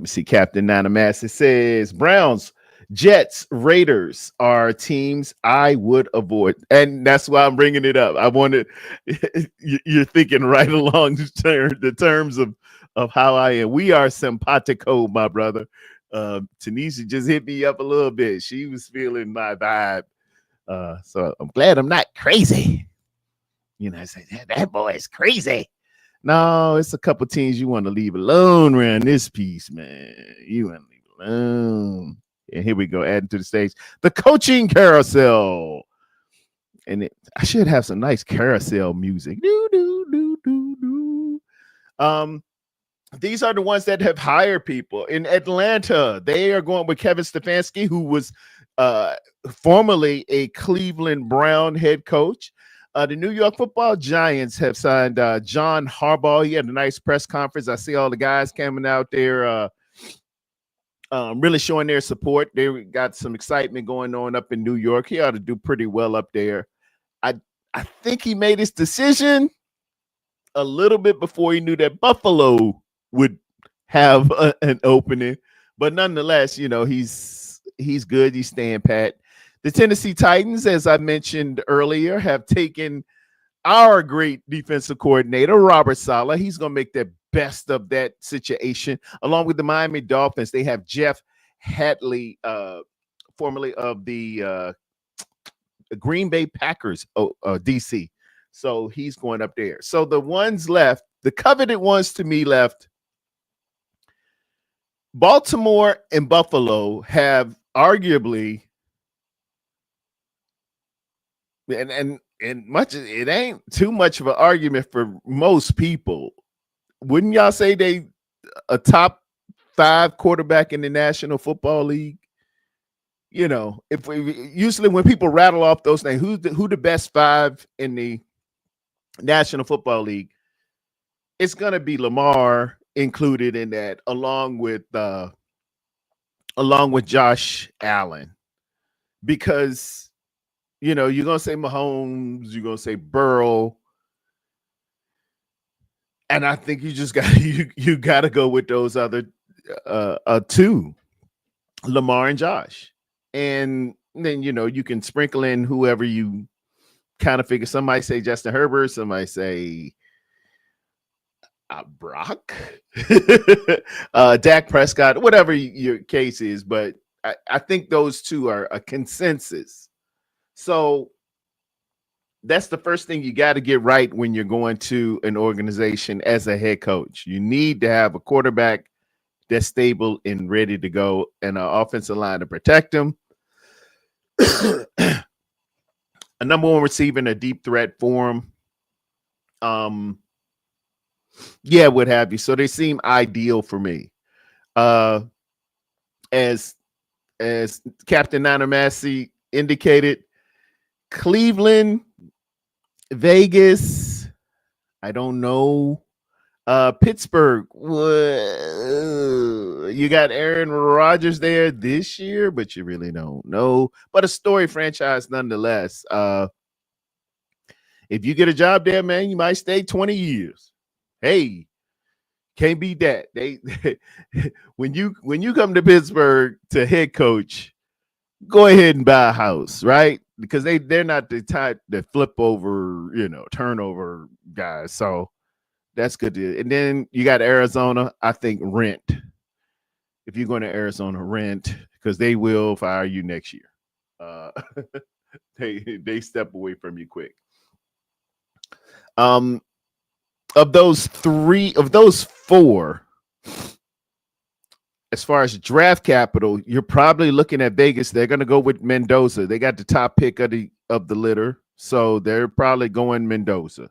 me see. Captain Nana Massey says Browns, Jets, Raiders are teams I would avoid. And that's why I'm bringing it up. I wanted, you're thinking right along the terms of how I am. We are simpatico, my brother. Tanisha just hit me up a little bit. She was feeling my vibe. So I'm glad I'm not crazy. I say, that boy is crazy. No, it's a couple teams you want to leave alone around this piece, man. You want to leave alone. And here we go, adding to the stage, the coaching carousel. And I should have some nice carousel music. These are the ones that have hired people. In Atlanta, they are going with Kevin Stefanski, who was formerly a Cleveland Brown head coach. The New York Football Giants have signed John Harbaugh. He had a nice press conference. I see all the guys coming out there really showing their support. They got some excitement going on up in New York. He ought to do pretty well up there. I think he made his decision a little bit before he knew that Buffalo would have an opening. But nonetheless, he's good. He's staying pat. The Tennessee Titans, as I mentioned earlier, have taken our great defensive coordinator, Robert Saleh. He's going to make the best of that situation. Along with the Miami Dolphins, they have Jeff Hadley, formerly of the Green Bay Packers, DC. So he's going up there. So the ones left, the coveted ones to me left, Baltimore and Buffalo have arguably, and much it ain't too much of an argument for most people. Wouldn't y'all say they a top 5 quarterback in the National Football League? You know, if we usually when people rattle off those names, who the best 5 in the National Football League, it's gonna be Lamar included in that, along with Josh Allen, because you know you're gonna say Mahomes, you're gonna say Burrow, and I think you just got you got to go with those other 2, Lamar and Josh, and then you know you can sprinkle in whoever you kind of figure. Somebody say Justin Herbert, somebody say Brock, Dak Prescott, whatever your case is, but I think those 2 are a consensus. So that's the first thing you got to get right when you're going to an organization as a head coach. You need to have a quarterback that's stable and ready to go, and an offensive line to protect him. A number 1 receiver in a deep threat for him. Yeah, what have you. So they seem ideal for me. As Captain Nana Massey indicated, Cleveland, Vegas, I don't know. Pittsburgh, you got Aaron Rodgers there this year, but you really don't know. But a story franchise nonetheless. If you get a job there, man, you might stay 20 years. Hey, can't beat that. They when you come to Pittsburgh to head coach, go ahead and buy a house, right? Because they're not the type that flip over, turnover guys. So that's good. And then you got Arizona. I think rent. If you're going to Arizona, rent, because they will fire you next year. They step away from you quick. Of those 4, as far as draft capital, you're probably looking at Vegas. They're going to go with Mendoza. They got the top pick of the litter, so they're probably going Mendoza.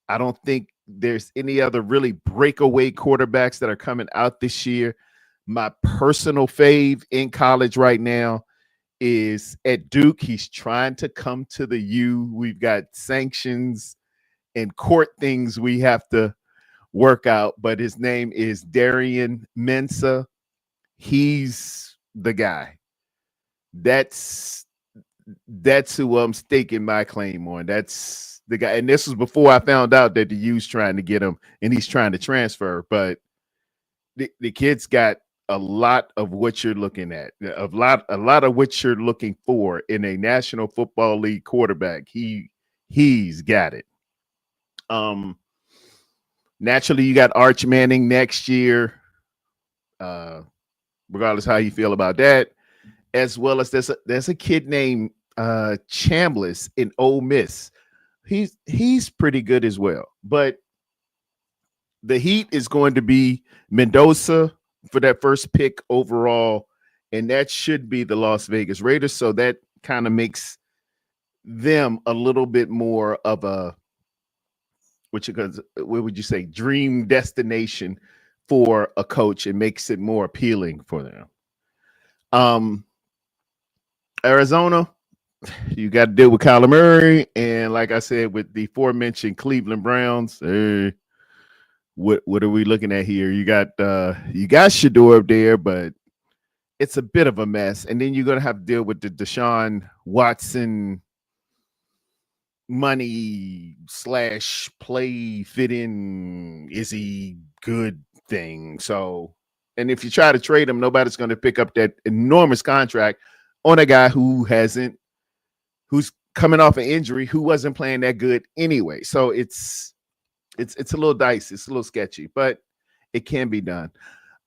I don't think there's any other really breakaway quarterbacks that are coming out this year. My personal fave in college right now is at Duke. He's trying to come to the U. We've got sanctions and court things we have to work out, but his name is Darian Mensah. He's the guy. That's who I'm staking my claim on. That's the guy. And this was before I found out that the U's trying to get him and he's trying to transfer. But the kid's got a lot of what you're looking at, a lot of what you're looking for in a National Football League quarterback. He's got it. Naturally, you got Arch Manning next year. Regardless how you feel about that, as well as there's a kid named Chambliss in Ole Miss. He's pretty good as well. But the heat is going to be Mendoza for that first pick overall, and that should be the Las Vegas Raiders. So that kind of makes them a little bit more of a what would you say, dream destination for a coach. It makes it more appealing for them. Arizona, you got to deal with Kyler Murray, and like I said, with the aforementioned Cleveland Browns. What are we looking at here? You got Shador up there, but it's a bit of a mess. And then you're gonna have to deal with the Deshaun Watson money / play fit in. Is he good thing? So, and if you try to trade him, nobody's going to pick up that enormous contract on a guy who's coming off an injury, who wasn't playing that good anyway. So it's a little dicey. It's a little sketchy, but it can be done.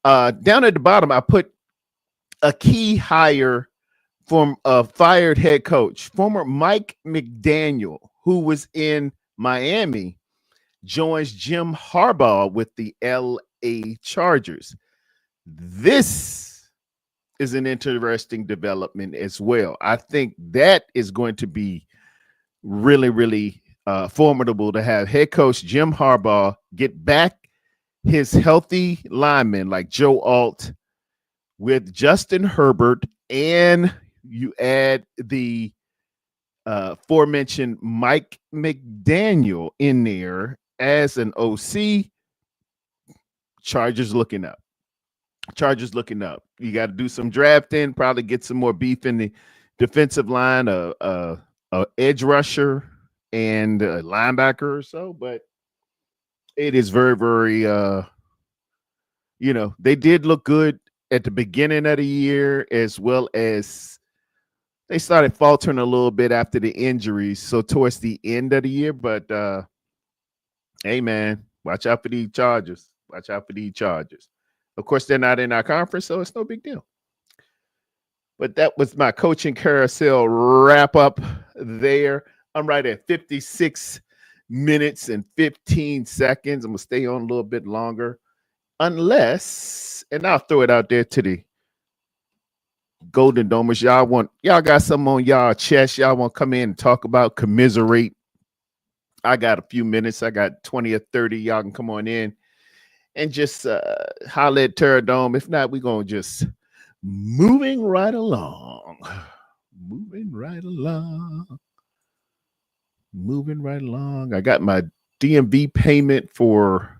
Down at the bottom, I put a key hire from a fired head coach, former Mike McDaniel, who was in Miami, joins Jim Harbaugh with the LA Chargers. This is an interesting development as well. I think that is going to be really, really formidable to have head coach Jim Harbaugh get back his healthy linemen like Joe Alt with Justin Herbert, and you add the aforementioned Mike McDaniel in there as an OC. Chargers looking up. Chargers looking up. You got to do some drafting, probably get some more beef in the defensive line, a edge rusher and a linebacker or so. But it is very, very, they did look good at the beginning of the year, as well as they started faltering a little bit after the injuries. So towards the end of the year, but hey, man, watch out for these Chargers. Watch out for these Chargers. Of course, they're not in our conference, so it's no big deal. But that was my coaching carousel wrap up there. I'm right at 56 minutes and 15 seconds. I'm going to stay on a little bit longer. Unless, and I'll throw it out there to the Golden Domers. Y'all got something on y'all chest. Y'all want to come in and talk about, commiserate. I got a few minutes. I got 20 or 30. Y'all can come on in and just holler at Terror Dome. If not, we're going to just moving right along. Moving right along. Moving right along. I got my DMV payment for,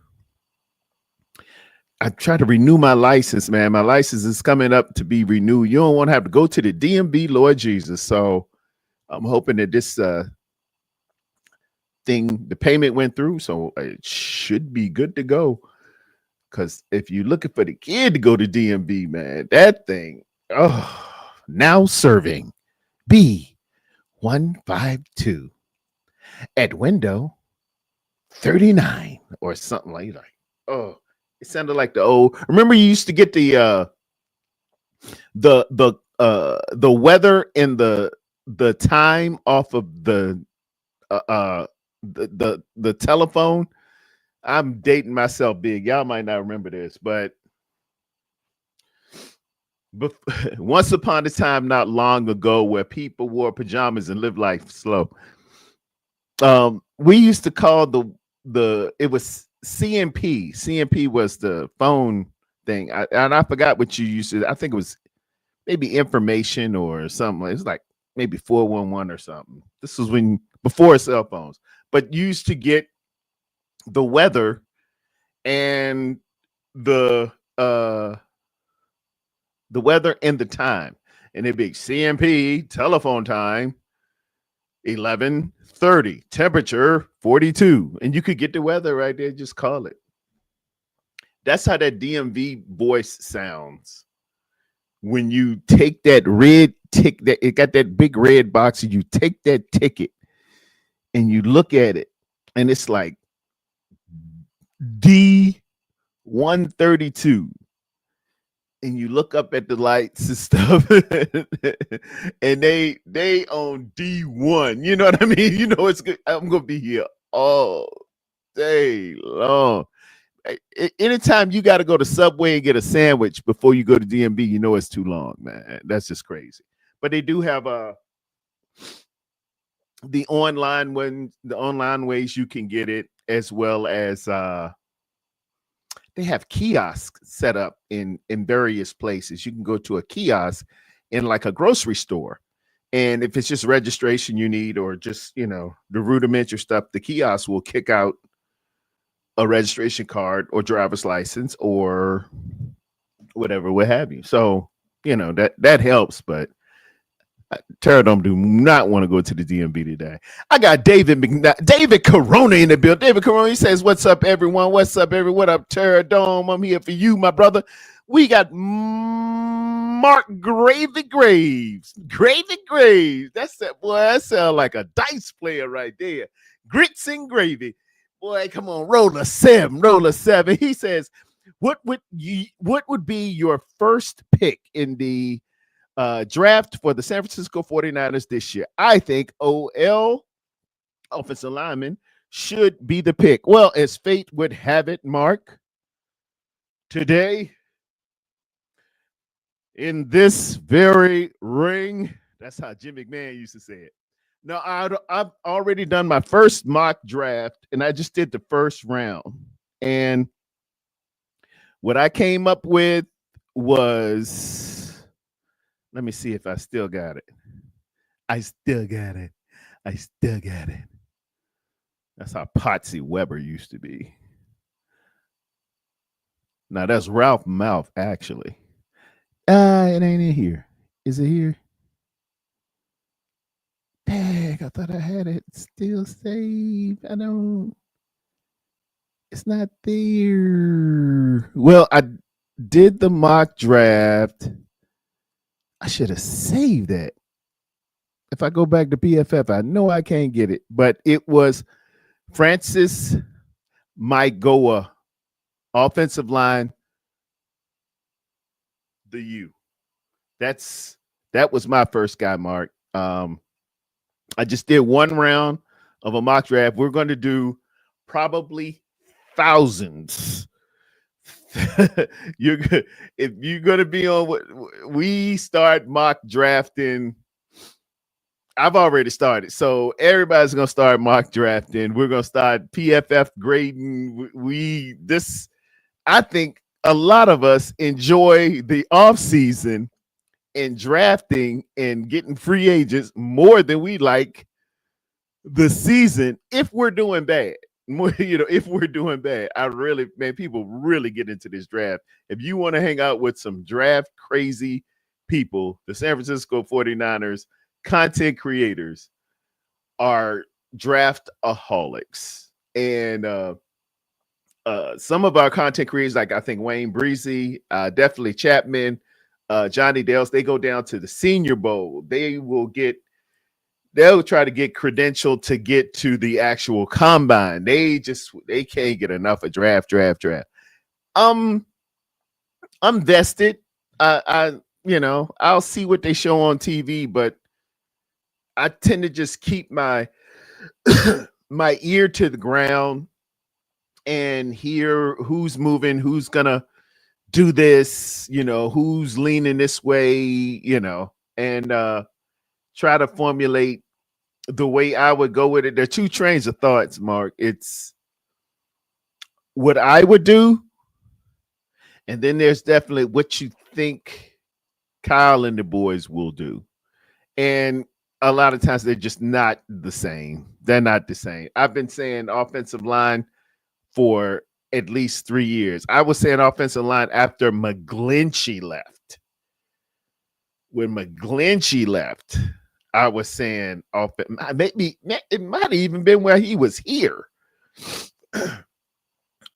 I try to renew my license, man. My license is coming up to be renewed. You don't want to have to go to the DMV, Lord Jesus. So I'm hoping that this thing, the payment went through, so it should be good to go. Because if you're looking for the kid to go to DMV, man, that thing, now serving B152 at window 39 or something like that. Oh, it sounded like the old. Remember, you used to get the weather and the time off of the telephone. I'm dating myself big. Y'all might not remember this, but once upon a time, not long ago, where people wore pajamas and lived life slow, we used to call it was CMP. CMP was the phone thing, and I forgot what you used to. I think it was maybe information or something. It was like maybe 411 or something. This was before cell phones, but you used to get the weather and the weather and the time, and it'd be CMP telephone time 11:30, temperature 42, and you could get the weather right there. Just call it. That's how that DMV voice sounds when you take that red ticket. That it got that big red box, and you take that ticket and you look at it, and it's like D132, and you look up at the lights and stuff, and they on D1. You know what I mean? You know, it's good. I'm gonna be here all day long. Anytime you got to go to Subway and get a sandwich before you go to DMV, you know it's too long, man. That's just crazy. But they do have the online ways you can get it, as well as they have kiosks set up in various places. You can go to a kiosk in like a grocery store, and if it's just registration you need, or just, the rudimentary stuff, the kiosk will kick out a registration card or driver's license or whatever, what have you. So, that helps, but Terror Dome do not want to go to the DMV today. I got David Corona in the building. David Corona, he says, "What's up, everyone? What's up, everyone? What up, Terror Dome? I'm here for you, my brother." We got Mark Gravy Graves. Gravy Graves. That's that boy. That sounds like a dice player right there. Grits and gravy. Boy, come on, roll a seven. Roll a seven. He says, what would be your first pick in the draft for the San Francisco 49ers this year? I think OL, offensive lineman, should be the pick. Well, as fate would have it, Mark, today in this very ring, that's how Jim McMahon used to say it. Now, I've already done my first mock draft, and I just did the first round. And what I came up with was, let me see if I still got it. I still got it. I still got it. That's how Potsy Weber used to be. Now, that's Ralph Mouth, actually. It ain't in here. Is it here? Dang, I thought I had it still saved. I don't. It's not there. Well, I did the mock draft. I should have saved that. If I go back to PFF, I know I can't get it, but it was Francis Maigoa, offensive line, the U. That was my first guy, Mark. I just did one round of a mock draft. We're going to do probably thousands. If you're going to be on what we start mock drafting, I've already started. So everybody's going to start mock drafting. We're going to start PFF grading. I think a lot of us enjoy the off season and drafting and getting free agents more than we like the season if we're doing bad. If we're doing bad, people really get into this draft. If you want to hang out with some draft crazy people, the San Francisco 49ers content creators are draftaholics. And some of our content creators, like I think Wayne Breezy, definitely Chapman, Johnny Dales, they go down to the Senior Bowl. They'll try to get credentialed to get to the actual combine. They can't get enough of draft. I'm vested. I'll see what they show on TV, but I tend to just keep my my ear to the ground and hear who's moving, who's gonna do this, who's leaning this way, and try to formulate the way I would go with it. There are two trains of thoughts, Mark. It's what I would do, and then there's definitely what you think Kyle and the boys will do. And a lot of times they're just not the same. They're not the same. I've been saying offensive line for at least 3 years. I was saying offensive line after McGlinchey left. When McGlinchey left, I was saying maybe it might have even been where he was here.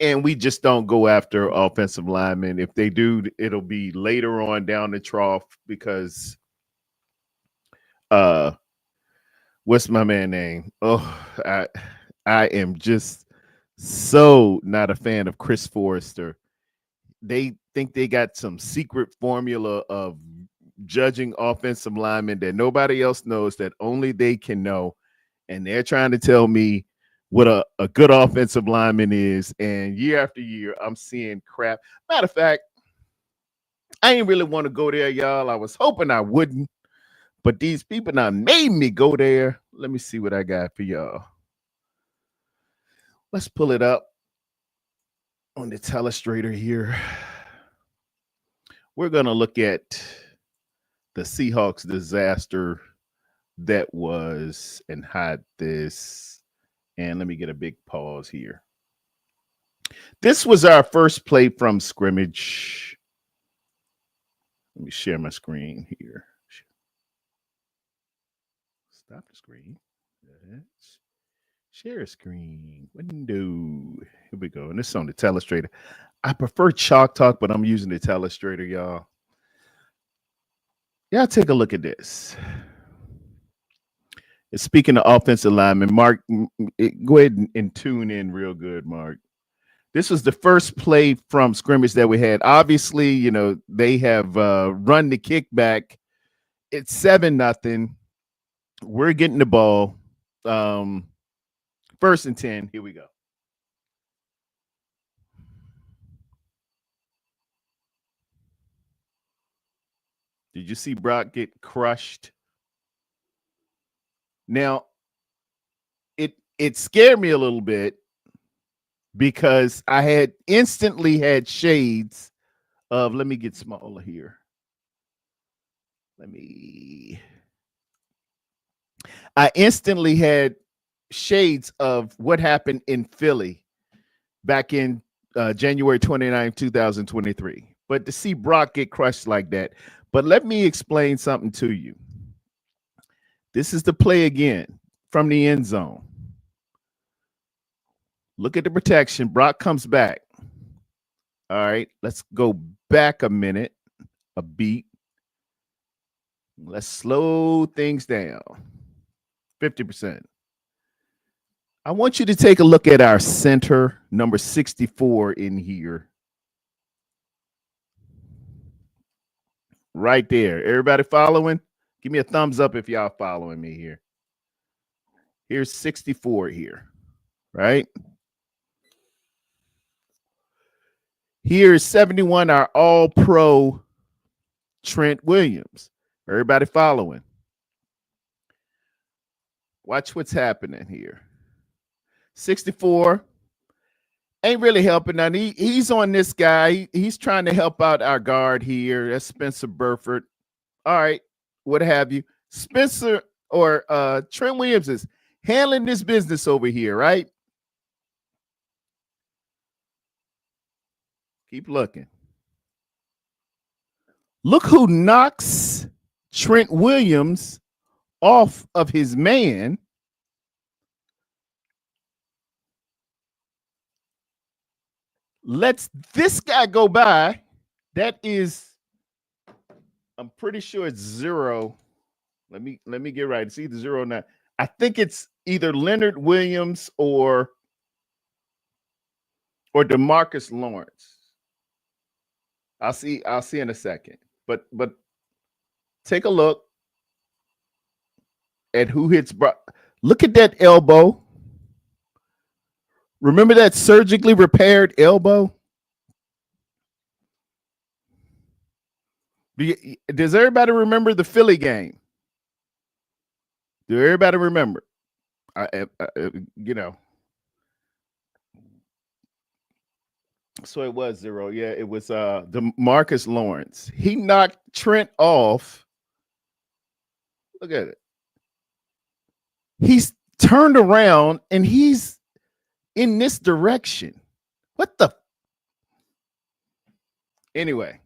And we just don't go after offensive linemen. If they do, it'll be later on down the trough because what's my man name? Oh, I am just so not a fan of Chris Forrester. They think they got some secret formula of judging offensive linemen that nobody else knows, that only they can know. And they're trying to tell me what a good offensive lineman is. And year after year, I'm seeing crap. Matter of fact, I ain't really want to go there, y'all. I was hoping I wouldn't, but these people now made me go there. Let me see what I got for y'all. Let's pull it up on the telestrator here. We're going to look at the Seahawks disaster that was and hide this. And let me get a big pause here. This was our first play from scrimmage. Let me share my screen here. Stop the screen. Share a screen. Window. Here we go. And this is on the telestrator. I prefer Chalk Talk, but I'm using the telestrator, y'all. Y'all take a look at this. Speaking of offensive lineman, Mark, go ahead and tune in real good, Mark. This was the first play from scrimmage that we had. Obviously, you know, they have run the kickback. It's 7-0. We're getting the ball. 1st and 10. Here we go. Did you see Brock get crushed? Now, it scared me a little bit because I had instantly had shades of, let me get smaller here. I instantly had shades of what happened in Philly back in January 29, 2023. But to see Brock get crushed like that. But let me explain something to you. This is the play again from the end zone. Look at the protection. Brock comes back. All right, let's go back a minute, a beat. Let's slow things down. 50%. I want you to take a look at our center, number 64 in here. Right there. Everybody following? Give me a thumbs up if y'all following me here. Here's 64 here, right? Here's 71, our all-pro Trent Williams. Everybody following? Watch what's happening here. 64 ain't really helping. Now he's on this guy. He's trying to help out our guard here. That's Spencer Burford. All right, what have you. Spencer or Trent Williams is handling this business over here, right? Keep looking. Look who knocks Trent Williams off of his man. Lets this guy go by. That is, I'm pretty sure it's 0. Let me get right. It's either 0 or 9. I think it's either Leonard Williams or DeMarcus Lawrence. I'll see in a second. But take a look at who hits Brock. Look at that elbow. Remember that surgically repaired elbow? Does everybody remember the Philly game? Do everybody remember? You know. So it was 0. Yeah, it was DeMarcus Lawrence. He knocked Trent off. Look at it. He's turned around and he's in this direction. What the? Anyway,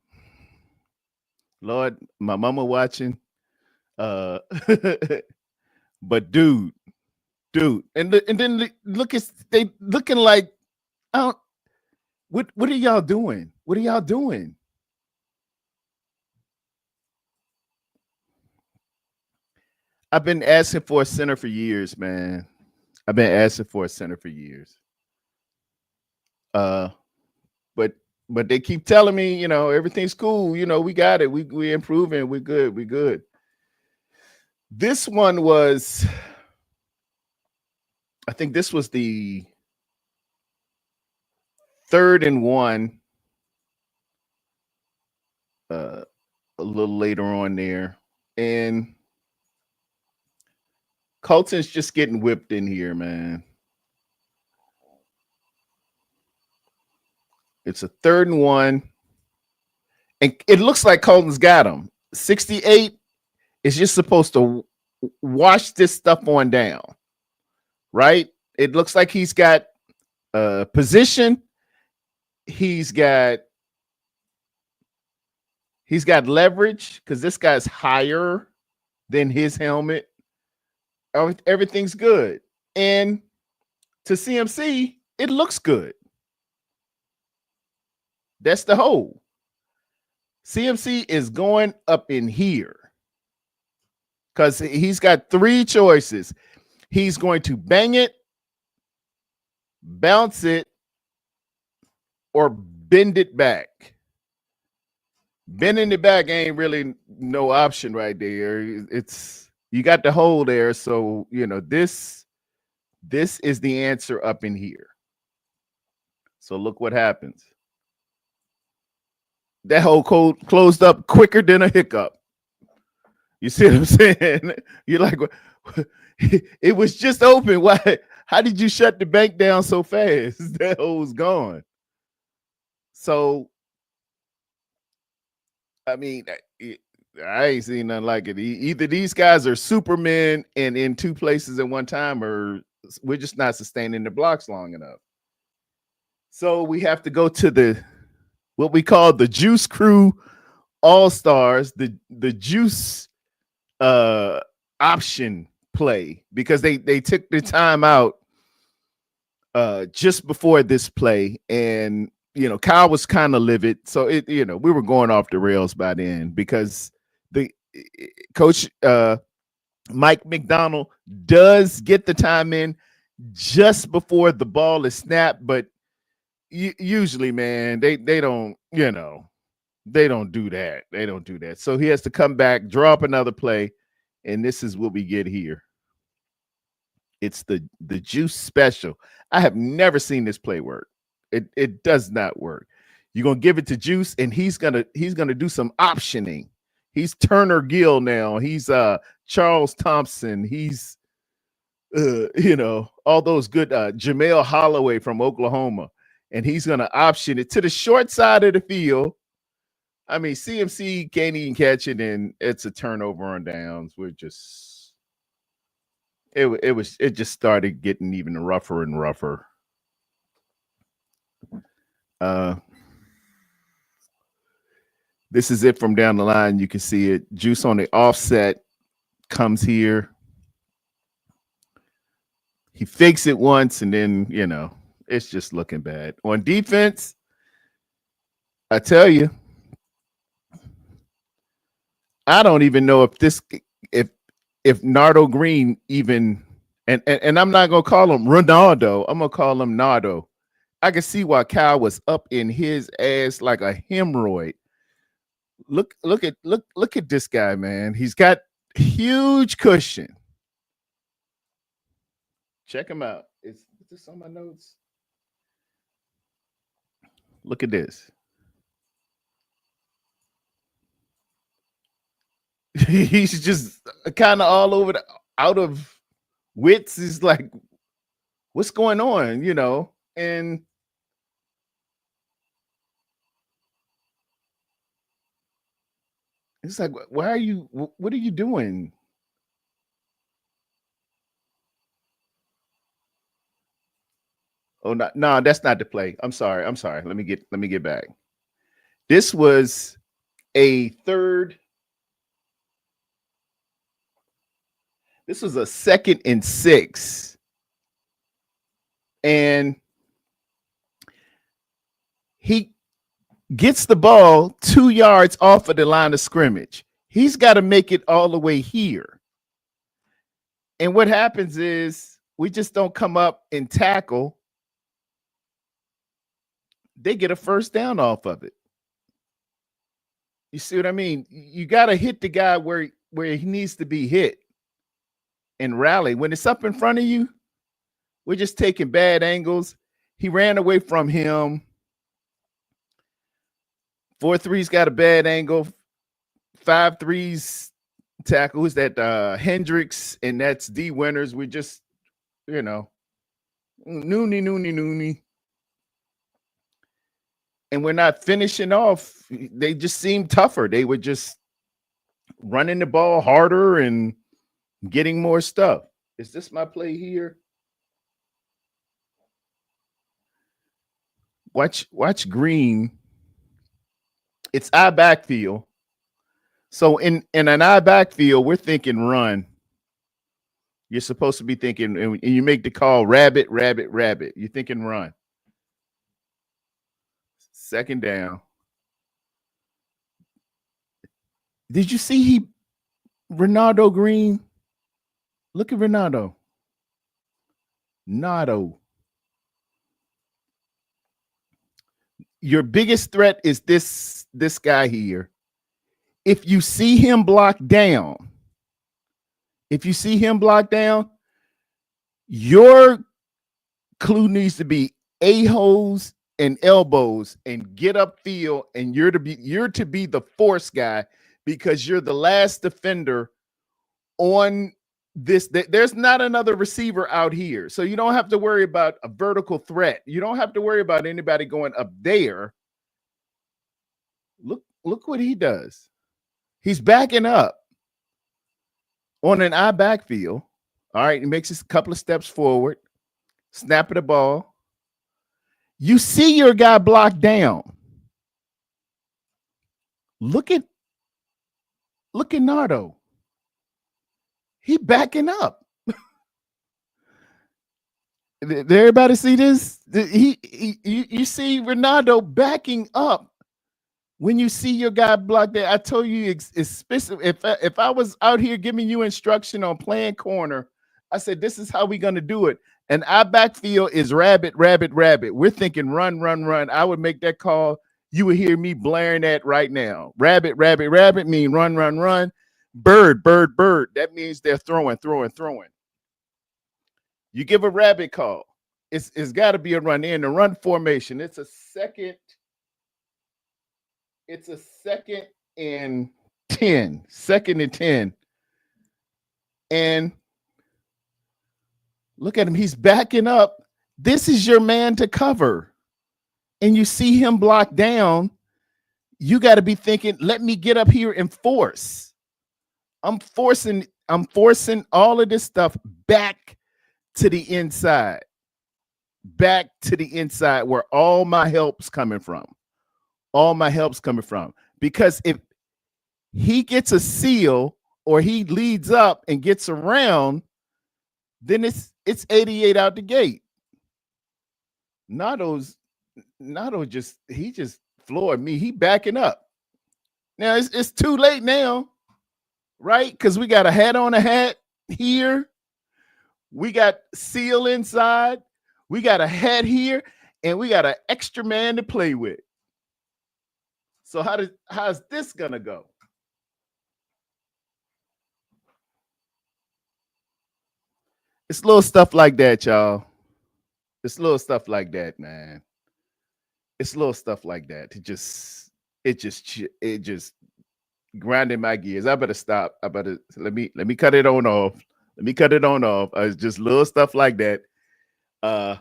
Lord, my mama watching. But dude, and then look at they looking like, I don't. What are y'all doing? What are y'all doing? I've been asking for a center for years, man. I've been asking for a center for years. But they keep telling me, you know, everything's cool. You know, we got it. We improving. We're good. We're good. This one was, I think this was the 3rd and 1. A little later on there. And Colton's just getting whipped in here, man. It's a 3rd and 1. And it looks like Colton's got him. 68 is just supposed to wash this stuff on down, right? It looks like he's got position. He's got leverage because this guy's higher than his helmet. Everything's good. And to CMC, it looks good. That's the hole. CMC is going up in here. because he's got three choices. He's going to bang it, bounce it, or bend it back. Bending it back ain't really no option right there. It's you got the hole there, so you know this is the answer up in here. So look what happens. That hole closed up quicker than a hiccup. You see what I'm saying? You're like, it was just open. Why? How did you shut the bank down so fast? That hole's gone. So, I mean, I ain't seen nothing like it. Either these guys are supermen and in two places at one time, or we're just not sustaining the blocks long enough. So we have to go to what we call the Juice Crew All-Stars, the Juice option play, because they took the time out just before this play, and Kyle was kind of livid, so we were going off the rails by then, because the coach Mike McDonald does get the time in just before the ball is snapped, but usually, man, they don't they don't do that. They don't do that. So he has to come back, draw up another play, and this is what we get here. It's the Juice special. I have never seen this play work. It does not work. You're gonna give it to Juice, and he's gonna do some optioning. He's Turner Gill now. He's Charles Thompson. He's all those good Jamel Holloway from Oklahoma, and he's gonna option it to the short side of the field. I mean, CMC can't even catch it, and it's a turnover on downs. We're just it just started getting even rougher and rougher. This is it from down the line. You can see it. Juice on the offset comes here. He fakes it once, and then it's just looking bad. On defense, I tell you, I don't even know if Nardo Green even, and I'm not gonna call him Ronaldo. I'm gonna call him Nardo. I can see why Kyle was up in his ass like a hemorrhoid. Look at this guy, man. He's got huge cushion. Check him out. Is this on my notes? Look at this. He's just kind of all over out of wits. He's like, what's going on? And it's like, what are you doing? Oh, no, that's not the play. I'm sorry. Let me get back. This was a third. This was a 2nd and 6. And he gets the ball 2 yards off of the line of scrimmage. He's got to make it all the way here. And what happens is we just don't come up and tackle. They get a first down off of it. You see what I mean? You got to hit the guy where he needs to be hit and rally. When it's up in front of you, we're just taking bad angles. He ran away from him. 4-3's got a bad angle. 5-3's tackle. Who's that? Hendricks, and that's D Winters. We just, noony. And we're not finishing off. They just seem tougher. They were just running the ball harder and getting more stuff. Is this my play here? Watch Green. It's I backfield. So in an I backfield, we're thinking run. You're supposed to be thinking, and you make the call rabbit. You're thinking run. 2nd down. Did you see Ronaldo Green. Look at Ronaldo. Nado. Your biggest threat is this guy here. If you see him blocked down, your clue needs to be a-holes and elbows and get upfield, and you're to be the force guy because you're the last defender on this. There's not another receiver out here, so you don't have to worry about a vertical threat. You don't have to worry about anybody going up there. Look what he does. He's backing up on an I backfield. All right, he makes a couple of steps forward, snapping the ball. You see your guy blocked down. Look at Nardo. He backing up. Did everybody see this? You see Ronaldo backing up when you see your guy blocked there. I told you it's specific. If I was out here giving you instruction on playing corner, I said this is how we're gonna do it. And our backfield is rabbit, rabbit, rabbit. We're thinking run, run, run. I would make that call. You would hear me blaring that right now. Rabbit, rabbit, rabbit mean run, run, run. Bird, bird, bird. That means they're throwing. You give a rabbit call. It's got to be a run in the run formation. It's a second and 10. Second and 10. And look at him. He's backing up. This is your man to cover. And you see him blocked down. You got to be thinking, let me get up here and force. I'm forcing all of this stuff back to the inside. Back to the inside where all my help's coming from. Because if he gets a seal or he leads up and gets around, then it's 88 out the gate. Nardo just floored me. He backing up. Now it's too late now, right? Because we got a hat on a hat here. We got seal inside. We got a hat here, and we got an extra man to play with. So how's this gonna go? It's little stuff like that, y'all. It's little stuff like that, man. It's little stuff like that. It just grinding my gears. I better stop. Let me cut it on off. It's just little stuff like that that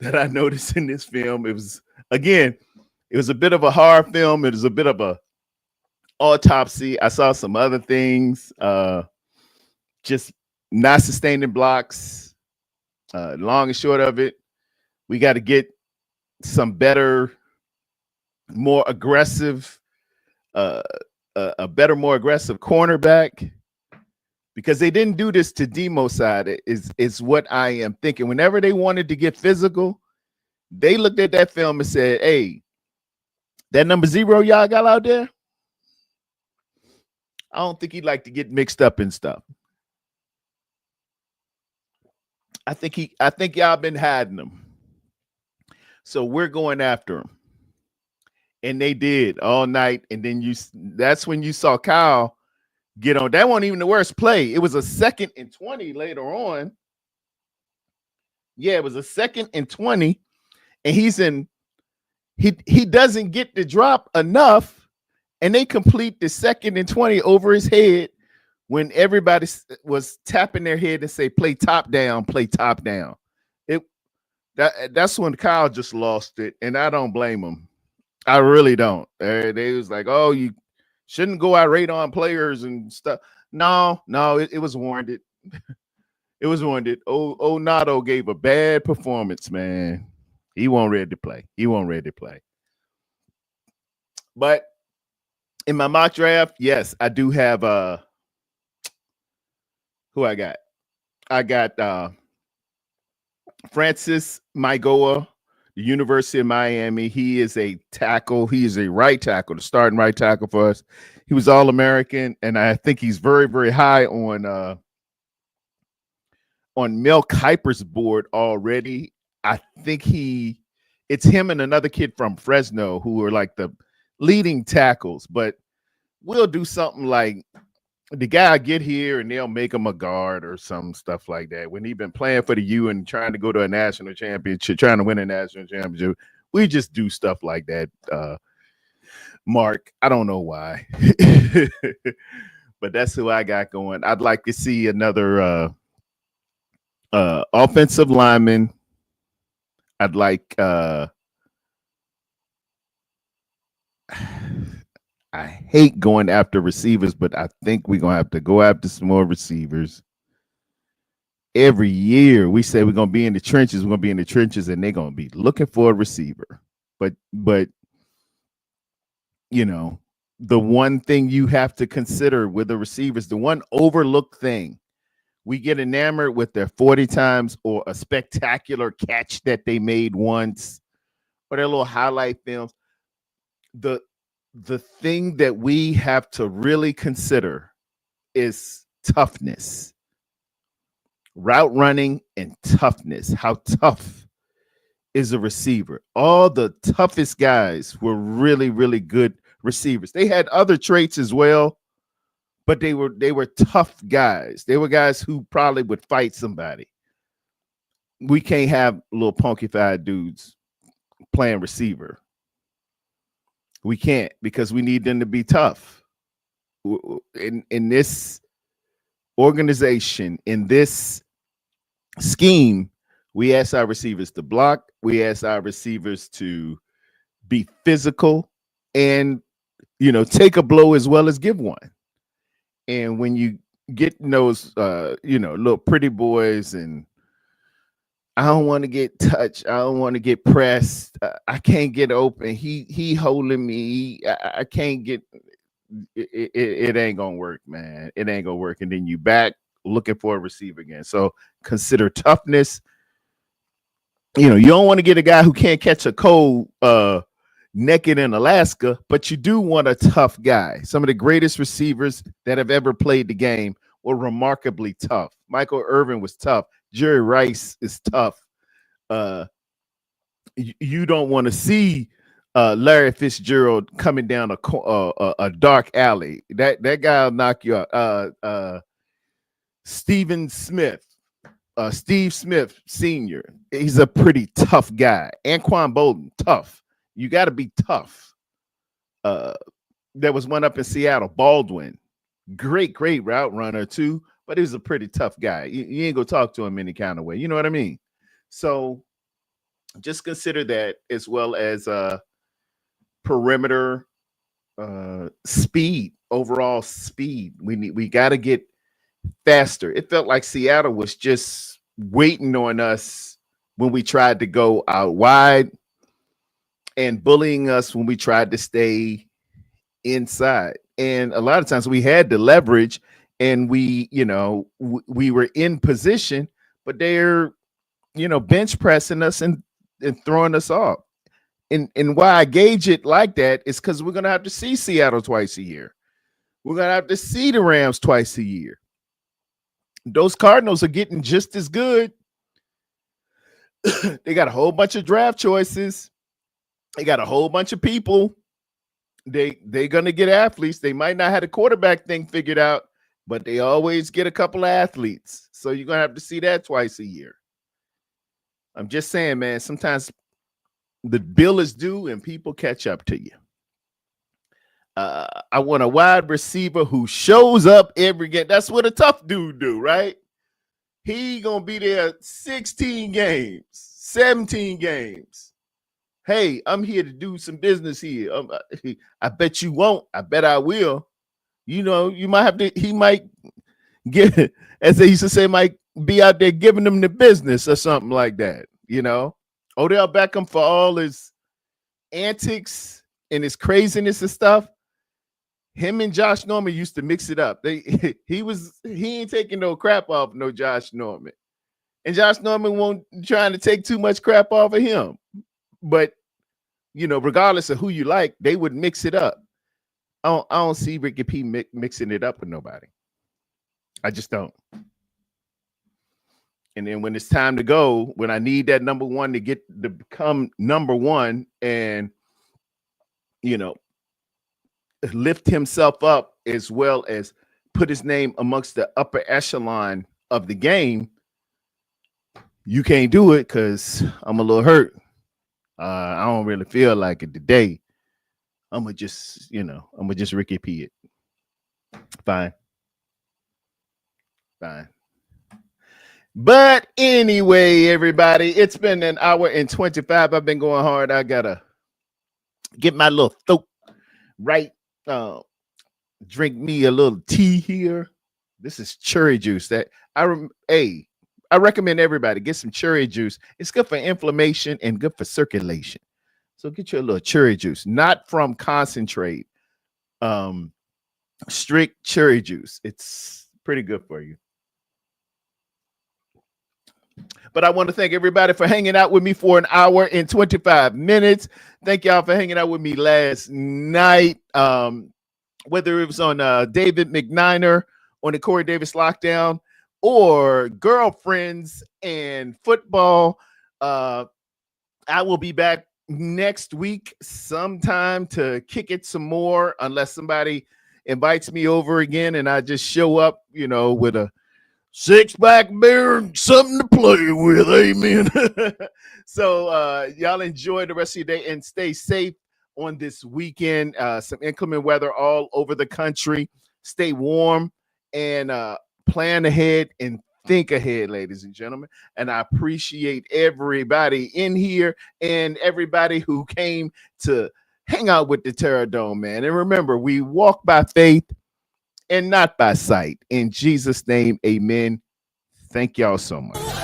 I noticed in this film. It was a bit of a horror film. It was a bit of a autopsy. I saw some other things, just not sustaining blocks. Long and short of it, we got to get some better, more aggressive, a better, more aggressive cornerback, because they didn't do this to Demo side. Is what I am thinking. Whenever they wanted to get physical, they looked at that film and said, "Hey, that number 0 y'all got out there, I don't think he'd like to get mixed up in stuff. I think y'all been hiding him. So we're going after him." And they did all night. And then that's when you saw Kyle get on. That wasn't even the worst play. It was a 2nd and 20 later on. Yeah, it was a 2nd and 20. And he doesn't get the drop enough. And they complete the 2nd and 20 over his head when everybody was tapping their head and say, play top down. That's when Kyle just lost it. And I don't blame him. I really don't. They was like, "Oh, you shouldn't go irate on players and stuff." No, it was warranted. It was warranted. Nardo gave a bad performance, man. He wasn't ready to play. But in my mock draft, yes, I do have who I got. I got Francis Maigoa, the University of Miami. He is a tackle. He is a right tackle, the starting right tackle for us. He was All-American, and I think he's very, very high on Mel Kiper's board already. I think it's him and another kid from Fresno who are like the leading tackles, but we'll do something like the guy get here and they'll make him a guard or some stuff like that. When he's been playing for the U and trying to go to a national championship, trying to win a national championship, we just do stuff like that. Mark, I don't know why, but that's who I got going. I'd like to see another offensive lineman. I'd like I hate going after receivers, but I think we're gonna have to go after some more receivers. Every year we say we're gonna be in the trenches, and they're gonna be looking for a receiver. But you know, the one thing you have to consider with the receivers, the one overlooked thing, we get enamored with their 40 times or a spectacular catch that they made once, or their little highlight films. The thing that we have to really consider is toughness, route running, and toughness. How tough is a receiver? All the toughest guys were really, really good receivers. They had other traits as well, but they were tough guys. They were guys who probably would fight somebody. We can't have little punkified dudes playing receiver. We can't, because we need them to be tough. In this organization, in this scheme, we ask our receivers to block. We ask our receivers to be physical and, take a blow as well as give one. And when you get those, little pretty boys and I don't want to get touched, I don't want to get pressed, I can't get open, he holding me, I can't get, it ain't gonna work, man. It ain't gonna work. And then you back looking for a receiver again. So consider toughness. You don't want to get a guy who can't catch a cold naked in Alaska, but you do want a tough guy. Some of the greatest receivers that have ever played the game were remarkably tough. Michael Irvin was tough. Jerry Rice is tough. You don't want to see Larry Fitzgerald coming down a dark alley. That guy will knock you out. Steve Smith Sr., he's a pretty tough guy. Anquan Bolden, tough. You got to be tough. There was one up in Seattle, Baldwin. Great route runner too, but he was a pretty tough guy. You ain't gonna talk to him any kind of way. You know what I mean? So just consider that, as well as perimeter speed, overall speed. We got to get faster. It felt like Seattle was just waiting on us when we tried to go out wide and bullying us when we tried to stay inside. And a lot of times we had the leverage and we were in position, but they're, bench pressing us and throwing us off. And why I gauge it like that is because we're going to have to see Seattle twice a year. We're going to have to see the Rams twice a year. Those Cardinals are getting just as good. They got a whole bunch of draft choices. They got a whole bunch of people. They're going to get athletes. They might not have the quarterback thing figured out, but they always get a couple of athletes. So you're going to have to see that twice a year. I'm just saying, man, sometimes the bill is due and people catch up to you. I want a wide receiver who shows up every game. That's what a tough dude do, right? He going to be there 16 games, 17 games. Hey, I'm here to do some business here. I bet you won't. I bet I will. You might have to, he might get, as they used to say, might be out there giving them the business or something like that. Odell Beckham, for all his antics and his craziness and stuff, him and Josh Norman used to mix it up. He ain't taking no crap off no Josh Norman. And Josh Norman won't trying to take too much crap off of him. But, regardless of who you like, they would mix it up. I don't see Ricky P mixing it up with nobody. I just don't. And then when it's time to go, when I need that number one to become number one and, you know, lift himself up as well as put his name amongst the upper echelon of the game, you can't do it because I'm a little hurt. I don't really feel like it today. I'm gonna just Ricky P it. Fine. But anyway, everybody, it's been an hour and 25. I've been going hard. I gotta get my little throat right. Drink me a little tea here. This is cherry juice that I recommend everybody get some cherry juice. It's good for inflammation and good for circulation. So get you a little cherry juice, not from concentrate. Strict cherry juice. It's pretty good for you. But I want to thank everybody for hanging out with me for an hour and 25 minutes. Thank y'all for hanging out with me last night. Whether it was on David McNiner on the Corey Davis Lockdown or Girlfriends and Football. I will be back next week sometime to kick it some more, unless somebody invites me over again and I just show up, with a 6-pack beer and something to play with. Amen. So y'all enjoy the rest of your day and stay safe on this weekend. Some inclement weather all over the country. Stay warm and plan ahead and think ahead, ladies and gentlemen. And I appreciate everybody in here and everybody who came to hang out with the Terror Dome, man. And remember, we walk by faith and not by sight. In Jesus' name, amen. Thank y'all so much.